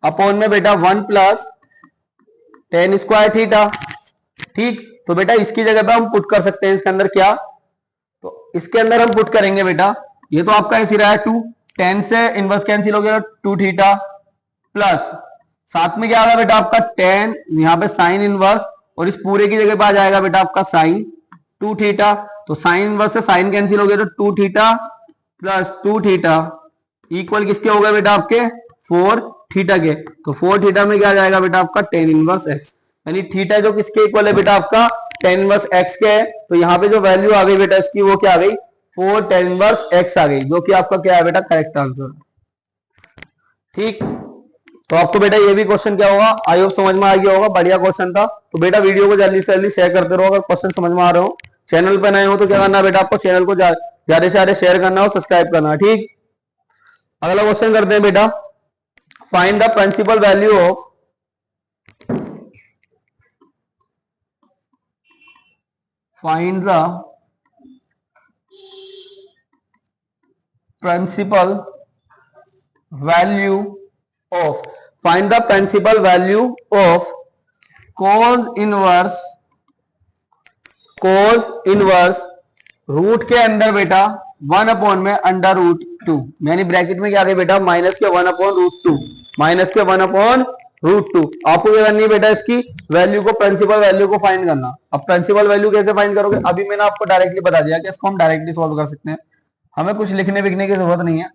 अपॉन में बेटा 1 प्लस tan स्क्वायर थीटा। ठीक, तो बेटा इसकी जगह पे हम पुट कर सकते हैं इसके अंदर क्या, तो इसके अंदर हम पुट करेंगे बेटा, ये तो आपका ऐसे रहा है 2 tan से इनवर्स कैंसिल हो गया 2 थीटा प्लस साथ में क्या आ गया बेटा आपका tan, यहाँ पे साइन इनवर्स, और इस पूरे की जगह पे आ जाएगा बेटा आपका साइन 2 थीटा, तो साइन इनवर्स से साइन कैंसिल हो गया तो 2 थीटा प्लस 2 थीटा इक्वल किसके हो गए बेटा आपके 4 थीटा के। तो 4 थीटा में क्या आ जाएगा बेटा आपका tan इनवर्स x, यानी थीटा जो किसके इक्वल है बेटा आपका tan इनवर्स x के है। तो यहाँ पे जो वैल्यू आ गई बेटा इसकी वो क्या आ गई, 4 tan इनवर्स x आ गई, जो कि आपका क्या है बेटा करेक्ट आंसर। ठीक, तो आपको बेटा ये भी क्वेश्चन क्या होगा, आई होप समझ में आ गया होगा, बढ़िया क्वेश्चन था। तो बेटा वीडियो को जल्दी से जल्दी शेयर करते रहो, अगर क्वेश्चन समझ में आ रहे हो। चैनल पर नए हो तो क्या करना है बेटा, आपको चैनल को ज्यादा से ज्यादा शेयर करना और सब्सक्राइब करना। ठीक, अगला क्वेश्चन करते हैं बेटा, find the principal value of find the principal value of find the principal value of cos inverse root के अंदर बेटा 1 अपॉन में अंडर रूट 2, यानी ब्रैकेट में क्या आ गया बेटा माइनस के 1 अपॉन रूट 2, माइनस के 1 अपॉन रूट 2। आपको क्या करनी है बेटा, इसकी वैल्यू को, प्रिंसिपल वैल्यू को फाइंड करना। अब प्रिंसिपल वैल्यू कैसे फाइंड करोगे, अभी मैंने आपको डायरेक्टली बता दिया कि इसको हम डायरेक्टली सॉल्व कर सकते हैं, हमें कुछ लिखने विखने की जरूरत नहीं है।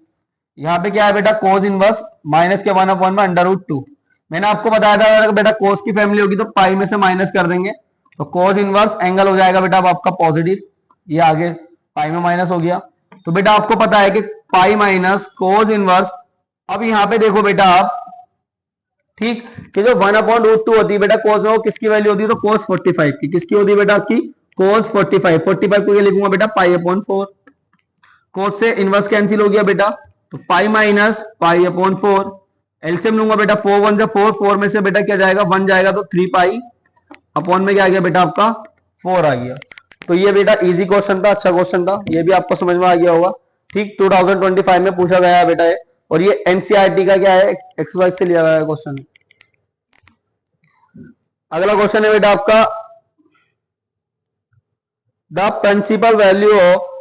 यहाँ पे क्या है बेटा कोस इनवर्स माइनस के 1 अपॉन में अंडर रूट 2, मैंने आपको बताया था अगर बेटा कोस की फैमिली होगी तो पाई में से माइनस कर देंगे, तो कोस इनवर्स एंगल हो जाएगा बेटा अब आपका पॉजिटिव, ये आगे पाई में माइनस हो गया। तो बेटा आपको पता है कि पाई माइनस कोस इनवर्स, अब यहाँ पे देखो बेटा आप, ठीक, कि जो 1 अपॉन रूट 2 होती है बेटा कोस में, वो किसकी वैल्यू होती है, तो कोस 45 की, किसकी होती है बेटा आपकी कोस 45, 45 को ये लिखूंगा बेटा पाई अपॉन 4, कोस से इनवर्स कैंसिल हो गया बेटा, तो pi minus pi upon 4, LCM लूंगा बेटा 4 1 जा 4, 4 में से बेटा क्या जाएगा 1 जाएगा, तो 3 पाई अपॉन में क्या आ गया बेटा आपका 4 आ गया। तो ये बेटा इजी क्वेश्चन था, अच्छा क्वेश्चन था, ये भी आपको समझ में आ गया होगा। ठीक, 2025 में पूछा गया है बेटा ये, और ये एनसीईआरटी का क्या है एक्सरसाइज से लिया गया है क्वेश्चन। अगला क्वेश्चन है बेटा आपका, the principal value of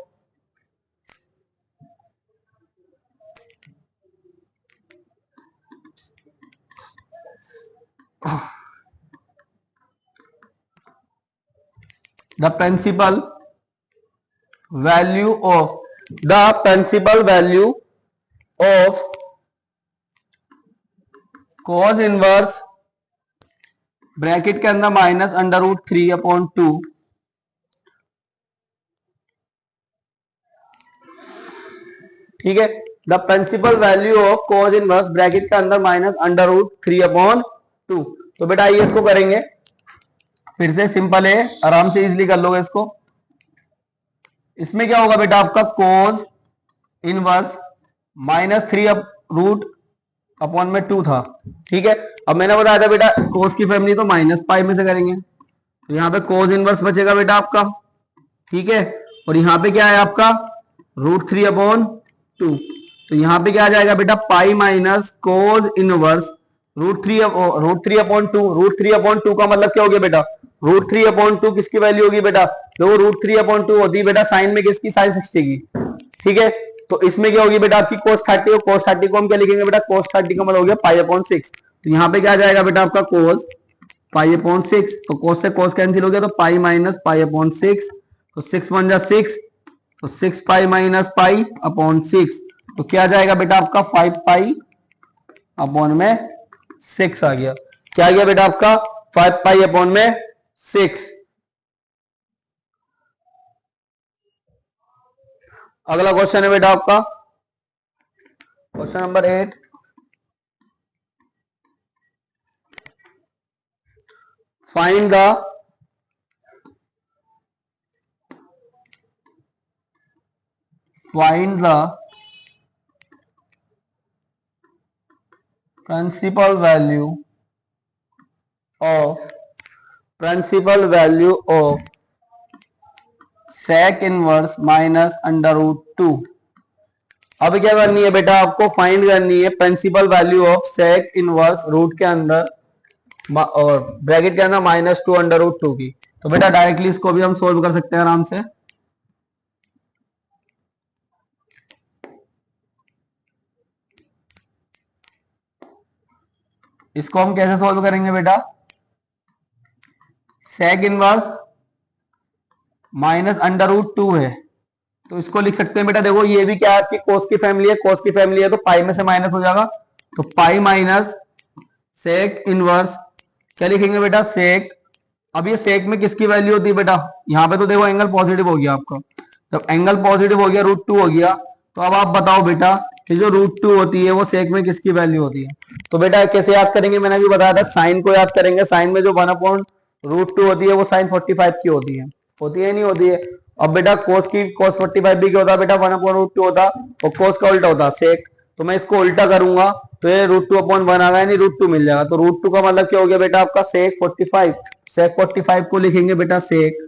the principal value of cos inverse bracket के अंदर माइनस अंडर रूट 3 अपॉन 2, ठीक है, the principal value of cos inverse bracket के अंदर माइनस अंडर रूट 3/2। तो बेटा आइए इसको करेंगे, फिर से सिंपल है, आराम से इजिली कर लोगे इसको। इसमें क्या होगा बेटा आपका कोज इनवर्स -3/√2 था, ठीक है। अब मैंने बताया था बेटा कोस की फैमिली तो -पाई में से करेंगे, तो यहाँ पे कोस इनवर्स बचेगा बेटा आपका, ठीक है। और यहाँ पे क्या है आपका √3/2, तो यहाँ पे क्या आ जाएगा बेटा पाई माइनस कोस इनवर्स √3/2। √3/2 का मतलब क्या हो गया बेटा, √3/2 किसकी वैल्यू होगी बेटा, देखो √3/2 होती है बेटा साइन में किसकी, sin 60 की, ठीक है। तो इसमें क्या होगी बेटा आपकी cos 30, और cos 30 को हम क्या लिखेंगे बेटा, cos 30 का मतलब हो गया पाई/6। तो यहाँ पे क्या आ जाएगा बेटा आपका cos पाई/6, तो cos से cos कैंसिल हो गया, तो पाई माइनस पाई/6, तो 6 बन जा 6, तो 6 पाई माइनस पाई/6, तो क्या आ जाएगा बेटा आपका 5 पाई/6 आ गया। क्या आ गया बेटा आपका 5 पाई/6। अगला क्वेश्चन है बेटा आपका question number 8। Find the principal value of sec inverse -√2। अब क्या करनी है बेटा आपको, फाइंड करनी है principal value of sec inverse root के अंदर और ब्रैकेट के अंदर -2/√2 की। तो बेटा डायरेक्टली इसको भी हम सोल्व कर सकते हैं आराम से। इसको हम कैसे सोल्व करेंगे बेटा, सेक इनवर्स -√2 है, तो इसको लिख सकते हैं बेटा, देखो ये भी क्या आपकी कोस की फैमिली है, कोस की फैमिली है तो पाई में से माइनस हो जाएगा, तो पाई माइनस सेक इनवर्स, क्या लिखेंगे बेटा सेक। अब ये सेक में किसकी वैल्यू होती है बेटा, यहाँ पे तो देखो एंगल पॉजिटिव हो गया आपका, जब एंगल पॉजिटिव हो गया √2 हो गया, तो अब आप बताओ बेटा कि जो √2 होती है वो सेक में किसकी वैल्यू होती है। तो बेटा कैसे याद करेंगे, मैंने भी बताया था साइन को याद करेंगे, साइन में जो 1/√2 होती है वो साइन 45 की होती है नहीं होती है। अब बेटा कोस की cos 45 भी क्या होता है बेटा 1/√2 होता, और कोस का उल्टा होता सेक, तो मैं इसको उल्टा करूंगा तो ये √2/1 आ गया, नहीं √2 मिल जाएगा, तो √2 का मतलब क्या हो गया बेटा आपका सेक 45। सेक 45 को लिखेंगे बेटा सेक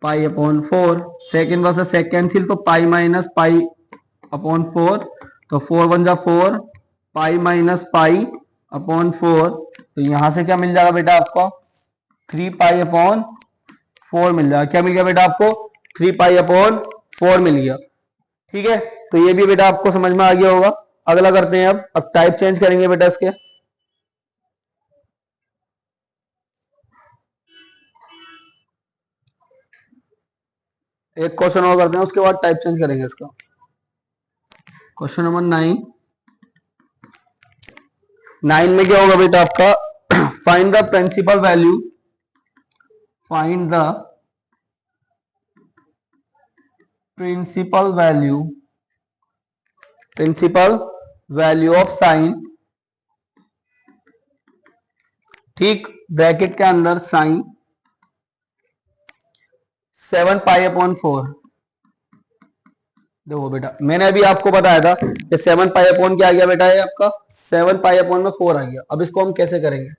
पाई/4, सेक इनवर्स से सेक कैंसिल, तो पाई माइनस पाई/4, तो 4 बन जा 4 पाई माइनस पाई/4, तो यहां से क्या मिल जाएगा बेटा आपका 3 पाई/4 मिल जाएगा। क्या मिल गया बेटा आपको 3 पाई/4 मिल गया, ठीक है। तो ये भी बेटा आपको समझ में आ गया होगा। अगला करते हैं, अब टाइप चेंज करेंगे बेटा इसके। एक क्वेश्चन और करते हैं, उसके बाद टाइप चेंज करेंगे इसका। क्वेश्चन नंबर 9 में क्या होगा बेटा आपका find the principal value of sine, ठीक, ब्रैकेट के अंदर साइन 7 पाई/4। देखो बेटा मैंने अभी आपको बताया था कि 7 पाई/, क्या आ गया बेटा, ये आपका 7 पाई/4 आ गया। अब इसको हम कैसे करेंगे,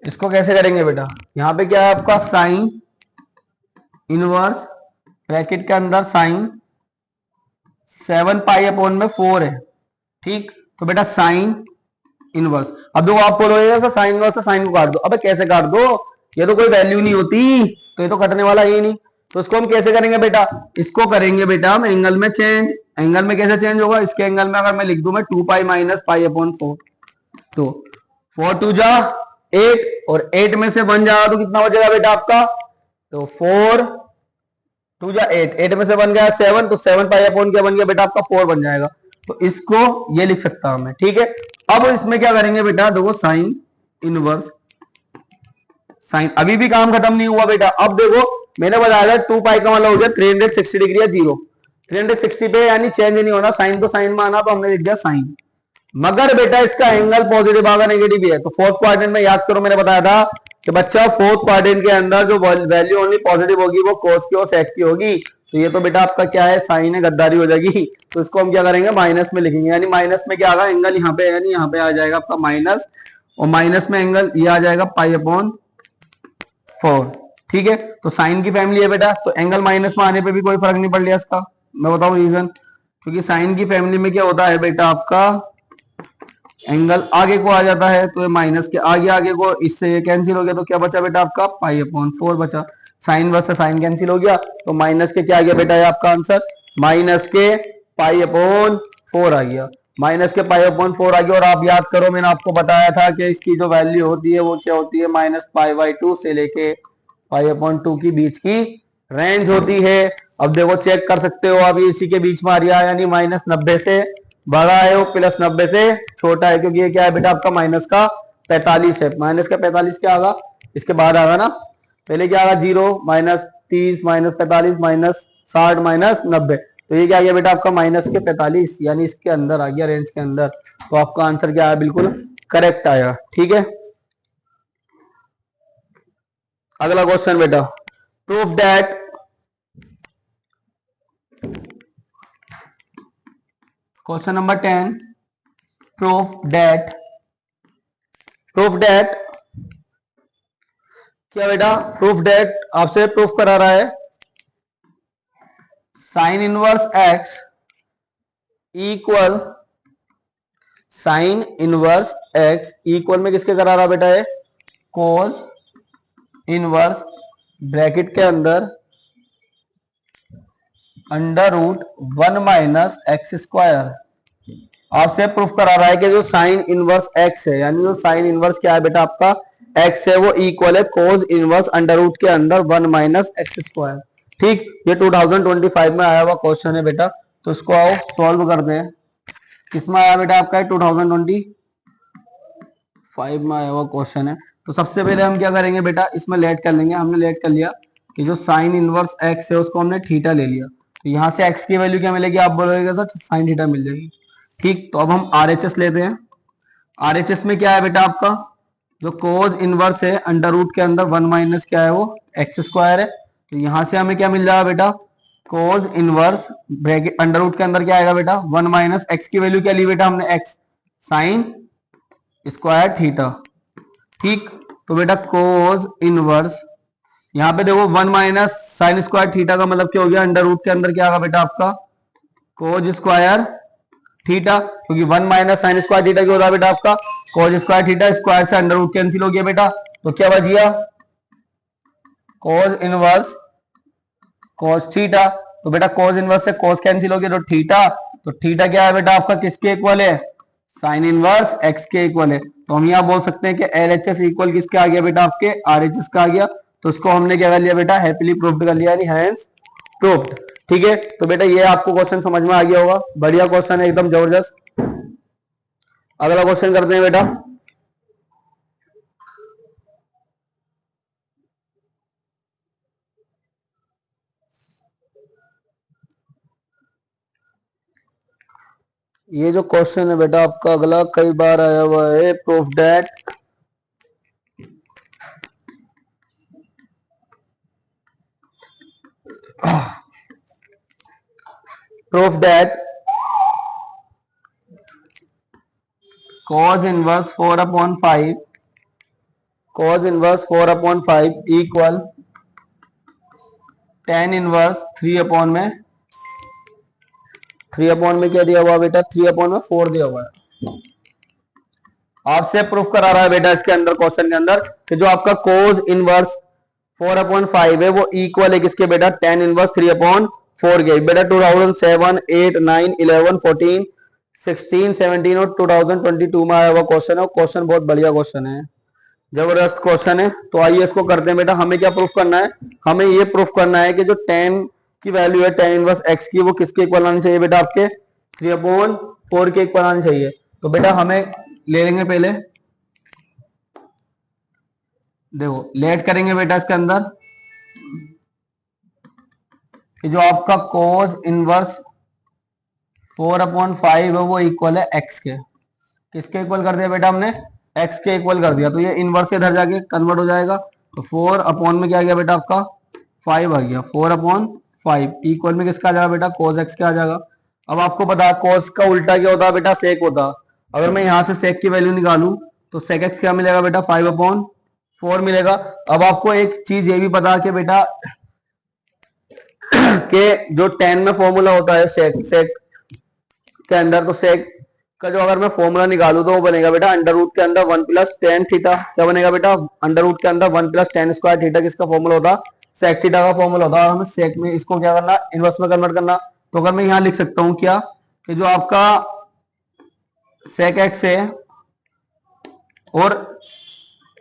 इसको कैसे करेंगे बेटा, यहां पे क्या है आपका साइन इनवर्स ब्रैकेट के अंदर साइन 7 पाई/4 है, ठीक। तो बेटा साइन इनवर्स, अब देखो आप बोलोगे साइन इनवर्स से साइन को काट दो, अबे कैसे काट दो, ये तो कोई वैल्यू नहीं होती, तो ये तो कटने वाला ही नहीं। तो इसको हम कैसे करेंगे बेटा, इसको करेंगे बेटा हम एंगल में चेंज। एंगल में कैसे चेंज होगा, इसके एंगल में अगर मैं लिख दूं मैं 2 पाई माइनस पाई/4, तो 4 2 जा 8, और 8 में से 1 जाएगा तो कितना बचेगा बेटा आपका, तो 4 2 जा 8, 8 में से 1 गया 7, तो 7 पाई/, क्या बन गया बेटा आपका 4 बन जाएगा। तो इसको ये लिख सकता हूं मैं, ठीक है। अब इसमें क्या करेंगे बेटा, देखो साइन इनवर्स साइन, अभी भी काम खत्म नहीं हुआ बेटा। अब देखो मैंने बताया था 2 पाई का मतलब हो गया 360 डिग्री या 0, 360 पे यानी चेंज नहीं होना, साइन तो साइन में आना, तो हमने लिख दिया साइन। मगर बेटा इसका एंगल पॉजिटिव आगा नेगेटिव भी है, तो फोर्थ क्वाड्रेंट में याद करो मैंने बताया था कि बच्चा फोर्थ क्वाड्रेंट के अंदर जो वैल्यू ओनली पॉजिटिव होगी वो कोस की और सेक की होगी। तो ये तो बेटा आपका क्या है, साइन है, गद्दारी हो जाएगी। तो इसको हम क्या करेंगे, माइनस में लिखेंगे, यानी माइनस में क्या आएगा, एंगल यहाँ पे, यानी यहाँ पे आ जाएगा आपका माइनस, और माइनस में एंगल ये आ जाएगा पाई अपॉन 4। ठीक है, तो साइन की फैमिली है बेटा, तो एंगल माइनस में आने पे भी कोई फर्क नहीं पड़ लिया इसका। मैं बताऊं रीजन, क्योंकि साइन की फैमिली में क्या होता है बेटा, आपका एंगल आगे को आ जाता है, तो ये माइनस के आगे को, इससे ये कैंसिल हो गया, तो क्या बचा बेटा आपका पाई अपॉन 4 बचा। साइन वर्स से साइन कैंसिल हो गया, तो माइनस के क्या आ गया बेटा, ये आपका आंसर माइनस के पाई अपॉन 4 आ गया, माइनस के पाई अपॉन 4 आ गया। और आप याद करो मैंने आपको बताया था कि इसकी जो वैल्यू होती है वो क्या होती है, माइनस पाई बाई 2 से लेके पाई अपॉन 2 की बीच की रेंज होती है। अब देखो चेक कर सकते हो आप, इसी के बीच में आ रहा है, यानी माइनस 90 से बड़ा है वो प्लस 90 से छोटा है, क्योंकि ये क्या है बेटा आपका माइनस का 45 है। माइनस का 45 क्या आगा, इसके बाद आगा ना, पहले क्या आगा 0 माइनस 30 माइनस 45 माइनस 60 माइनस 90, तो ये क्या आ गया बेटा आपका माइनस के 45, यानी इसके अंदर आ गया, रेंज के अंदर। तो आपका आंसर क्या आया, बिल्कुल करेक्ट आया। ठीक है, अगला क्वेश्चन बेटा, proof that question number 10, proof that क्या बेटा, प्रूफ दैट आपसे प्रूफ करा रहा है sign inverse x equal, sign inverse x equal में किसके करा रहा बेटा है, कोस इनवर्स ब्रैकेट के अंदर under root 1 minus x square. आपसे प्रूफ करा रहा है कि जो साइन इनवर्स एक्स है, यानी जो साइन इनवर्स क्या है बेटा आपका एक्स है, वो इक्वल है कोस इनवर्स अंडर रूट के अंदर 1 माइनस एक्स स्क्वायर। ठीक, ये 2025 में आया हुआ क्वेश्चन है बेटा, तो इसको आओ सॉल्व करते हैं। किसमें आया बेटा आपका 2025 में आया हुआ क्वेश्चन है। तो सबसे पहले हम क्या करेंगे बेटा, इसमें लेट कर लेंगे। हमने लेट कर लिया कि जो साइन इनवर्स एक्स है उसको हमने थीटा ले लिया, तो यहाँ से एक्स की वैल्यू क्या मिलेगी, आप बोलोगे सर साइन थीटा मिल जाएगी। ठीक, तो अब हम आरएचएस लेते हैं। आरएचएस में क्या है बेटा आपका, जो कोस इनवर्स है अंडर रूट के अंदर 1 माइनस क्या है वो एक्स स्क्वायर है, तो यहां से हमें क्या मिल जाएगा बेटा, cos inverse bracket under root के अंदर क्या आएगा बेटा 1 माइनस एक्स की वैल्यू क्या ली बेटा हमने एक्स साइन स्क्वायर थीटा। ठीक, तो बेटा कोस इनवर्स, यहाँ पे देखो 1 माइनस साइन स्क्वायर थीटा का मतलब क्या हो गया, अंडर रूट के अंदर क्या आएगा बेटा आपका कोज स्क्वायर थीटा, क्योंकि 1 माइनस साइन स्क्वायर थीटा क्या होता है बेटा आपका कोज स्क्वायर थीटा, स्क्वायर से अंडर रूट कैंसिल हो गया बेटा, तो क्या बच गया कोज इनवर्स कोस थीटा। तो बेटा कोज इनवर्स से कोस कैंसिल हो गया, तो थीटा, तो थीटा क्या है बेटा आपका किसके इक्वल है, साइन इनवर्स एक्स के इक्वल है। तो हम यहाँ बोल सकते हैं कि एलएचएस इक्वल किसके आ गया बेटा आपके आरएचएस का आ गया। तो उसको हमने क्या कर लिया बेटा हैप्पीली प्रूव्ड कर लिया, यानी हैंस प्रूव्ड। ठीक है, तो बेटा ये आपको क्वेश्चन समझ में आ गया होगा, बढ़िया क्वेश्चन है एकदम जबरदस्त। अगला क्वेश्चन करते हैं बेटा, ये जो क्वेश्चन है बेटा आपका अगला कई बार आया हुआ है, proof that cos inverse 4/5 cos inverse 4/5 equal tan inverse 3/में क्या दिया हुआ बेटा 3/4 दिया हुआ है। आपसे प्रूफ करा रहा है बेटा इसके अंदर क्वेश्चन के अंदर कि जो आपका cos इनवर्स 4/5 है वो इक्वल है किसके बेटा tan इनवर्स 3/4 के। बेटा 2007 8 9 11 14 16 17 और 2022 में आया हुआ क्वेश्चन है, क्वेश्चन बहुत बढ़िया क्वेश्चन है, जबरदस्त क्वेश्चन है। तो आइए इसको करते हैं बेटा। हमें क्या प्रूफ करना है, हमें ये प्रूफ करना है कि जो tan की वैल्यू है tan इनवर्स x की वो किसके इक्वल आनी चाहिए बेटा आपके 3/4 के इक्वल आनी चाहिए। तो बेटा हमें ले लेंगे पहले देखो लेट करेंगे बेटा इसके अंदर कि जो आपका कोस इनवर्स 4/5 है वो इक्वल है एक्स के। किसके इक्वल कर दिया बेटा हमने? एक्स के इक्वल कर दिया, तो ये इनवर्स इधर जाके कन्वर्ट हो जाएगा। तो 4 में क्या आ गया बेटा आपका 5 आ गया। 4/5 इक्वल में किसका आ जाएगा बेटा? कोस एक्स का आ जाएगा। अब आपको पता है कोस का उल्टा क्या होता है बेटा? सेक होता है। अगर मैं यहाँ से सेक की वैल्यू निकालूं तो सेक एक्स क्या मिलेगा बेटा? 5/4 मिलेगा। अब आपको एक चीज ये भी पता है कि बेटा के जो 10 में फॉर्मूला होता है सेक सेक के अंदर, तो सेक का जो अगर मैं फॉर्मूला निकालू तो वो बनेगा बेटा अंडर रूट के अंदर 1 + tan थीटा। क्या बनेगा बेटा? अंडर रूट के अंदर 1 + tan² थीटा किसका फॉर्मूला होता? सेक थीटा का फॉर्मूला होता है। हमें सेक में इसको क्या करना? इनवर्स में कन्वर्ट करना। तो अगर मैं यहाँ लिख सकता हूँ क्या कि जो आपका सेक एक्स है और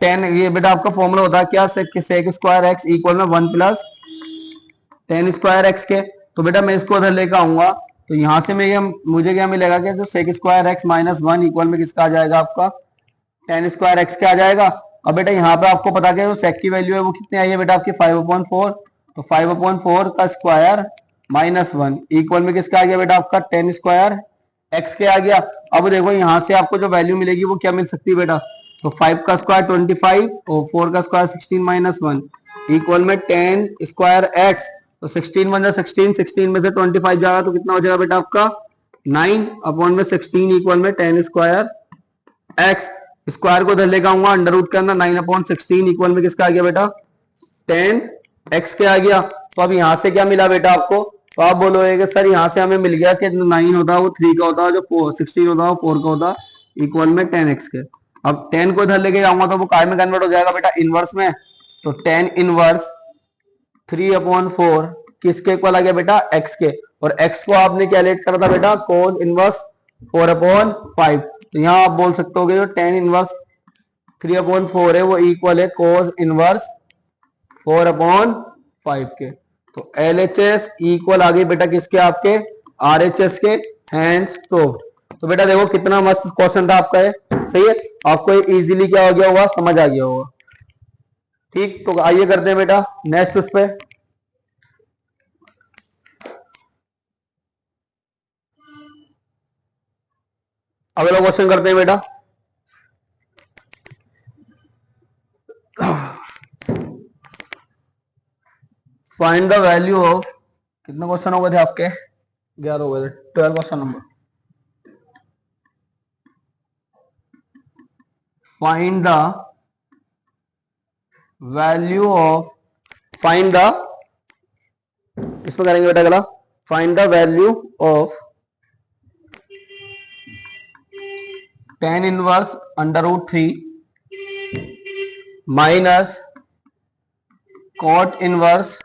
10, ये बेटा आपका फॉर्मूला होता है क्या? सेक² एक्स इक्वल में 1 + tan² एक्स के। तो बेटा मैं इसको उधर लेकर आऊंगा तो यहां से मैं मुझे क्या मिलेगा कि जो सेक² एक्स - 1 इक्वल में किसका आ जाएगा? आपका tan² एक्स का आ जाएगा। अब बेटा यहाँ पे आपको पता क्या जो सेक की वैल्यू है वो कितनी आई है बेटा आपकी? 5/4। तो 5/4 का स्क्वायर -1 इक्वल में किसका आ गया बेटा? आपका tan² एक्स के आ गया। अब देखो यहाँ से आपको जो वैल्यू मिलेगी वो क्या मिल सकती है बेटा? तो 5 का स्क्वायर 25 और 4 का स्क्वायर 16 - 1 इक्वल में tan² एक्स। तो 16 × 16 में से 25 जाएगा तो कितना हो जाएगा बेटा आपका? 9/16 इक्वल में tan² एक्स। स्क्वायर को इधर लेकर आऊंगा अंडर रूट के अंदर 9/16 इक्वल में किसका आ गया बेटा? tan एक्स के आ गया। तो अब यहाँ से क्या मिला बेटा आपको? तो आप बोलोगे कि सर यहाँ से हमें मिल गया कि जो 9 होता है वो 3 का होता है, जो 16 होता है वो 4 का होता है इक्वल में tan एक्स के। अब tan को इधर लेके जाऊंगा तो वो काय में कन्वर्ट हो जाएगा बेटा? इनवर्स में। तो tan इनवर्स 3/4 किसके इक्वल आ गया बेटा? एक्स के। और एक्स को आपने क्या लेट करा था बेटा? Cos inverse 4/5। तो यहाँ आप बोल सकते हो जो tan इनवर्स 3/4 है वो इक्वल है कोस इनवर्स 4/5 के। तो LHS इक्वल आ गई बेटा किसके? आपके RHS के। Hands proved. तो बेटा देखो कितना मस्त क्वेश्चन था आपका ये। सही है, आपको इजीली क्या हो गया होगा? समझ आ गया होगा। ठीक, तो आइए करते हैं बेटा नेक्स्ट उस पे। अगला क्वेश्चन करते हैं बेटा। फाइंड द वैल्यू ऑफ, कितने क्वेश्चन हो गए थे आपके? 11 हो गए थे। 12 question number. Find the value of, find the, इसमें करेंगे बेटा अगला, find the value of tan inverse √3 minus cot inverse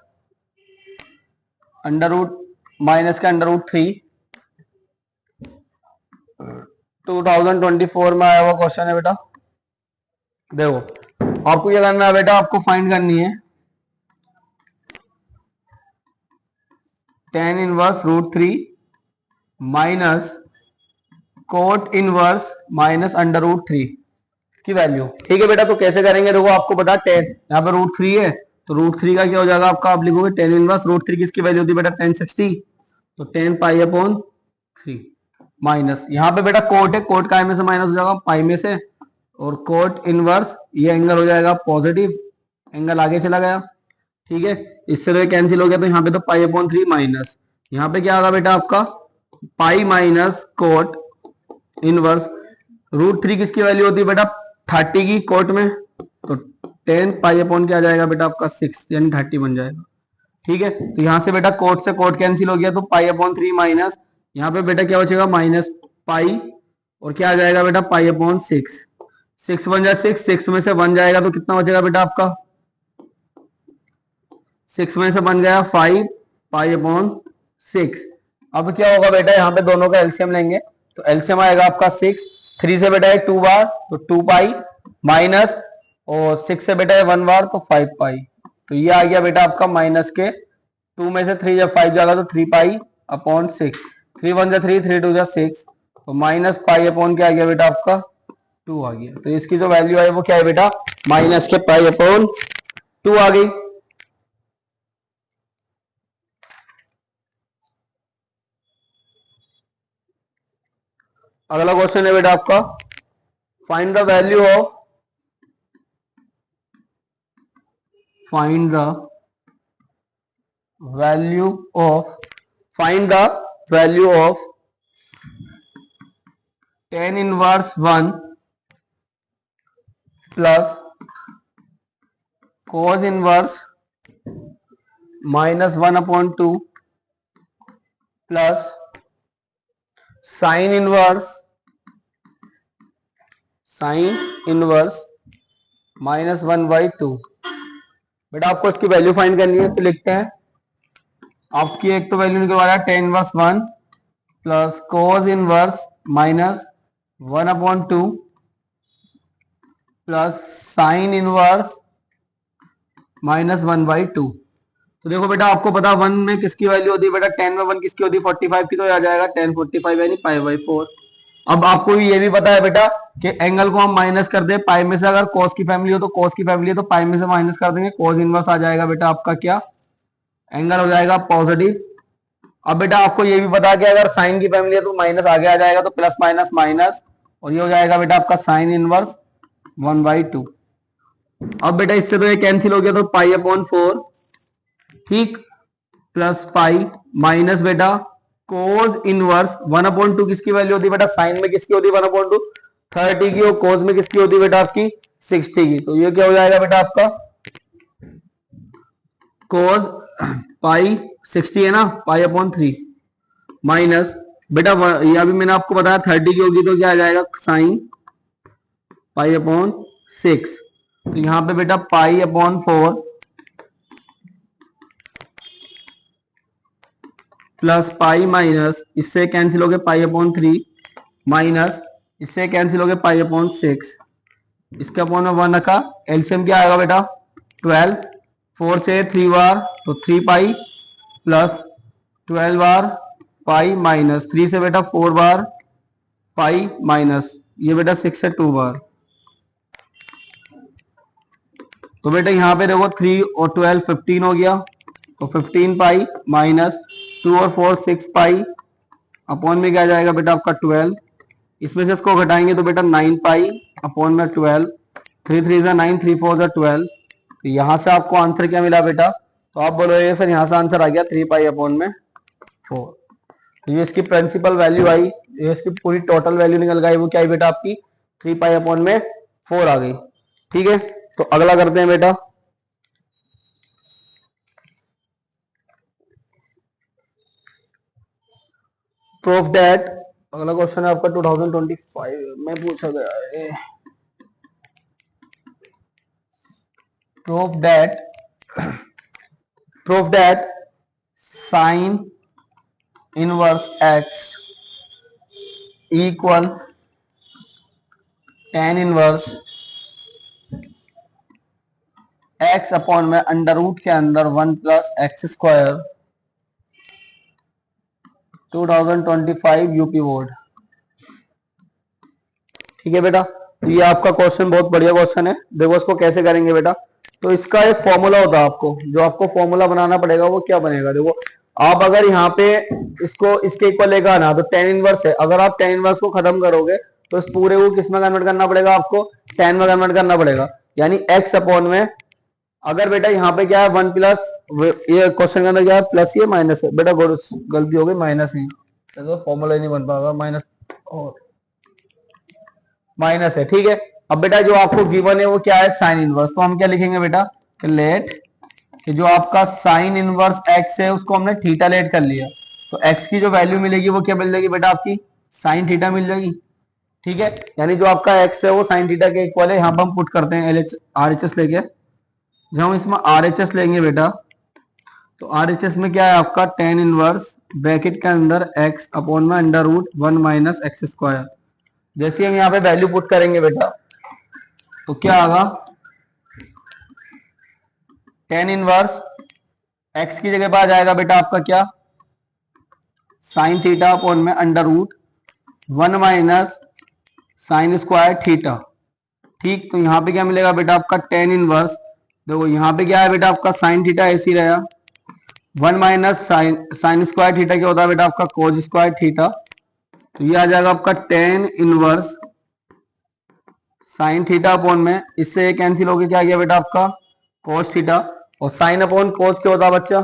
minus का √3 2024 में आया हुआ क्वेश्चन है बेटा। देखो आपको क्या करना है बेटा? आपको फाइंड करनी है tan inverse √3 minus cot inverse minus √3 की वैल्यू। ठीक है बेटा, तो कैसे करेंगे? देखो आपको बता tan यहाँ पे √3 है तो √3 का क्या हो जाएगा आपका? आप लिखोगे tan इनवर्स √3 किसकी वैल्यू होती है बेटा? tan 60। तो tan π/3 माइनस यहाँ पे बेटा कोट है, कोट काय में से माइनस हो जाएगा? पाई में से। और कोट इनवर्स ये एंगल हो जाएगा पॉजिटिव, एंगल आगे चला गया। ठीक है, इससे तो कैंसिल हो गया। तो यहाँ पे तो π/3 माइनस यहाँ पे क्या आगा बेटा आपका? पाई माइनस कोट इनवर्स √3 किसकी वैल्यू होती है बेटा? 30 की कोट में। तो tan π/, क्या जाएगा बेटा आपका? 6 यानी 30 बन जाएगा। ठीक है, तो यहां से बेटा कोट से कोट कैंसिल हो गया तो π/3 माइनस यहाँ पे बेटा क्या बचेगा? माइनस पाई और क्या आ जाएगा बेटा? π/6। 6 बन जाए 6, 6 में से 1 जाएगा तो कितना बचेगा बेटा आपका? 6 में से 1 गया 5 π/6। अब क्या होगा बेटा? यहाँ पे दोनों का एलसीएम लेंगे तो एलसीएम आएगा आपका 6। 3 से बेटा है 2 बार तो 2 पाई माइनस, और 6 से बेटा है 1 बार तो 5 पाई। तो ये आ गया बेटा आपका माइनस के 2 में से 3 जब 5 जाएगा तो 3π/6। 3 1 जा 3, 3 2 जा 6 तो -π/, क्या आ गया बेटा आपका? 2 आ गया। तो इसकी जो वैल्यू है वो क्या है बेटा, माइनस के पाई अपॉन 2 आ गई। अगला क्वेश्चन है बेटा आपका, find the value of find the value of tan inverse 1 plus cos inverse minus 1 upon 2 plus sin inverse minus 1 by 2। बेटा आपको इसकी वैल्यू फाइंड करनी है, तो लिखते हैं आपकी एक तो वैल्यू निकलवा रहा है tan inverse 1 plus cos inverse minus 1 upon 2 plus sine inverse minus 1 by 2। तो देखो बेटा आपको पता 1 में किसकी वैल्यू होती है बेटा, tan में 1 किसकी होती है 45 की, तो आ जाएगा tan 45 यानी पाई बाई 4। अब आपको ये भी पता है बेटा कि एंगल को हम माइनस कर दे पाई में से, अगर cos की फैमिली हो तो cos की फैमिली है तो पाई में से माइनस कर देंगे, cos इनवर्स आ जाएगा बेटा आपका क्या, एंगल हो जाएगा पॉजिटिव। अब बेटा आपको ये भी पता है कि अगर साइन की फैमिली है तो माइनस आगे आ जाएगा, तो प्लस माइनस माइनस, और ये हो जाएगा बेटा आपका साइन इनवर्स 1 बाई 2। अब बेटा इससे तो ये कैंसिल हो गया, तो पाई अपॉन 4 ठीक, प्लस पाई माइनस बेटा कोस इनवर्स 1 अपॉन 2 किसकी वैल्यू होती है बेटा, साइन में किसकी होती है 1 अपॉन 2 30 की, और कोस में किसकी होती है बेटा आपकी 60 की। तो ये क्या हो जाएगा बेटा आपका कोस पाई 60 है ना, पाई अपॉन 3 माइनस बेटा ये अभी मैंने आपको बताया 30 की होगी तो क्या आ जाएगा साइन पाई अपॉन 6। तो यहां पे बेटा pi upon 4 plus pi minus इससे कैंसिल हो गए पाई अपॉन 3 माइनस इससे कैंसिल हो गए पाई अपॉन 6, इसके अपॉन में 1 रखा, एलसीएम क्या आएगा बेटा 12, 4 से 3 बार तो 3 पाई प्लस 12 बार पाई माइनस 3 से बेटा 4 बार पाई माइनस ये बेटा 6 से 2 बार। तो बेटा यहाँ पे देखो 3 और 12 15 हो गया, तो 15 पाई माइनस 2 और 4 6 पाई अपॉन में क्या जाएगा बेटा आपका 12, इसमें से इसको घटाएंगे तो बेटा 9 पाई अपॉन में 12, 3 3 जा 9 3 4 जा 12। तो यहाँ से आपको आंसर क्या मिला बेटा, तो आप बोलोगे सर यहाँ से आंसर आ गया 3 पाई अपॉन में 4। तो ये इसकी प्रिंसिपल वैल्यू आई, ये इसकी पूरी टोटल वैल्यू निकल गई, वो क्या है बेटा आपकी 3 पाई अपॉन में 4 आ गई। ठीक है, तो अगला करते हैं बेटा, प्रूफ दैट, अगला क्वेश्चन है आपका 2025 में पूछा गया है, proof that sine inverse x equal tan inverse x upon में अंडर रूट के अंदर 1 plus x square 2025 UP board. ठीक है बेटा, तो ये आपका क्वेश्चन बहुत बढ़िया क्वेश्चन है। देखो इसको कैसे करेंगे बेटा, तो इसका एक फॉर्मूला होता है, आपको जो आपको फॉर्मूला बनाना पड़ेगा वो क्या बनेगा, देखो आप अगर यहाँ पे इसको इसके इक्वल लेकर आना तो tan इनवर्स है, अगर आप tan इनवर्स को खत्म करोगे तो इस पूरे को किस में कन्वर्ट करना पड़ेगा, आपको tan में कन्वर्ट करना पड़ेगा, यानी x अपॉन में, अगर बेटा यहाँ पे क्या है 1 प्लस, ये क्वेश्चन के अंदर क्या है प्लस ये माइनस है बेटा, गलती हो गई माइनस ही, तो फॉर्मूला ही नहीं बन पाएगा, माइनस और माइनस है। ठीक है, अब बेटा जो आपको गिवन है वो क्या है साइन इनवर्स, तो हम क्या लिखेंगे बेटा कि लेट कि जो आपका साइन इनवर्स एक्स है उसको हमने थीटा लेट कर लिया, तो एक्स की जो वैल्यू मिलेगी वो क्या मिल जाएगी बेटा आपकी साइन थीटा मिल जाएगी। ठीक है, यानी जो आपका एक्स है वो साइन थीटा के इक्वल है, यहाँ पर हम पुट करते हैं एल आर एच एस लेके, जब हम इसमें आर एच एस लेंगे बेटा तो आर एच एस में क्या है आपका टेन इनवर्स ब्रैकेट के अंदर एक्स अपॉन में under root 1 minus x square. जैसे हम यहाँ पे वैल्यू पुट करेंगे बेटा तो क्या आगा टेन इनवर्स एक्स की जगह पर आ जाएगा बेटा आपका क्या साइन थीटा अपॉन में under root 1 minus sine square theta. ठीक, तो यहाँ पे क्या मिलेगा बेटा आपका टेन इनवर्स, देखो यहाँ पे क्या है बेटा आपका साइन थीटा ऐसी रहा, 1 माइनस साइन स्क्वायर थीटा क्या होता है बेटा आपका कोज स्क्वायर थीटा, तो ये आ जाएगा आपका tan inverse sine theta upon में, इससे ये कैंसिल हो गया, क्या आ गया बेटा आपका कोस थीटा, और साइन अपॉन कोस क्या होता है बच्चा,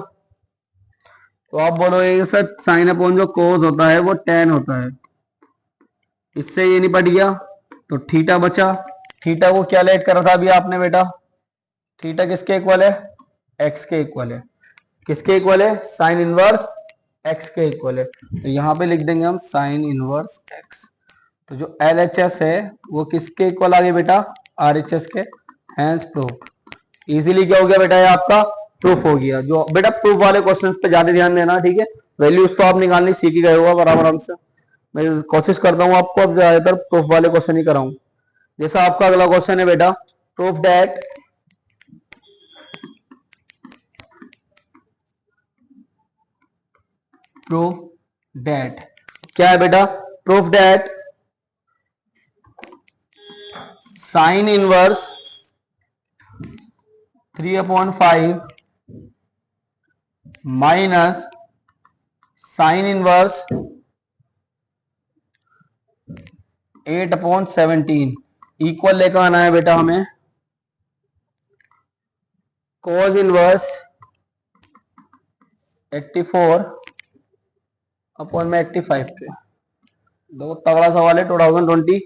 तो आप बोलोगे सर साइन अपॉन जो कोस होता है वो टेन होता है, इससे ये निपट गया, तो थीटा बचा। थीटा को क्या लेट करा था अभी आपने बेटा, थीटा किसके इक्वल है, एक्स के इक्वल है, किसके इक्वल है, साइन इनवर्स एक्स के इक्वल है, तो यहाँ पे लिख देंगे हम साइन इनवर्स एक्स। तो जो एल एच एस है वो किसके इक्वल आ गया बेटा, आर एच एस के, हैंस प्रूफ। इजीली क्या हो गया बेटा, ये आपका प्रूफ हो गया। जो बेटा प्रूफ वाले क्वेश्चंस पे ज्यादा ध्यान देना, ठीक है, वैल्यूज तो आप निकालनी सीख ही गए हो बराबर हमसे, मैं कोशिश करता हूँ आपको अब ज्यादातर प्रूफ वाले क्वेश्चन ही कराऊं। जैसा आपका अगला क्वेश्चन है बेटा, प्रूफ दैट क्या है बेटा, proof that sine inverse 3/5 minus sine inverse 8/17 equal लेकर आना है बेटा हमें कोस इनवर्स 84 अपॉन में 85 के। दो तगड़ा सवाल है, 2022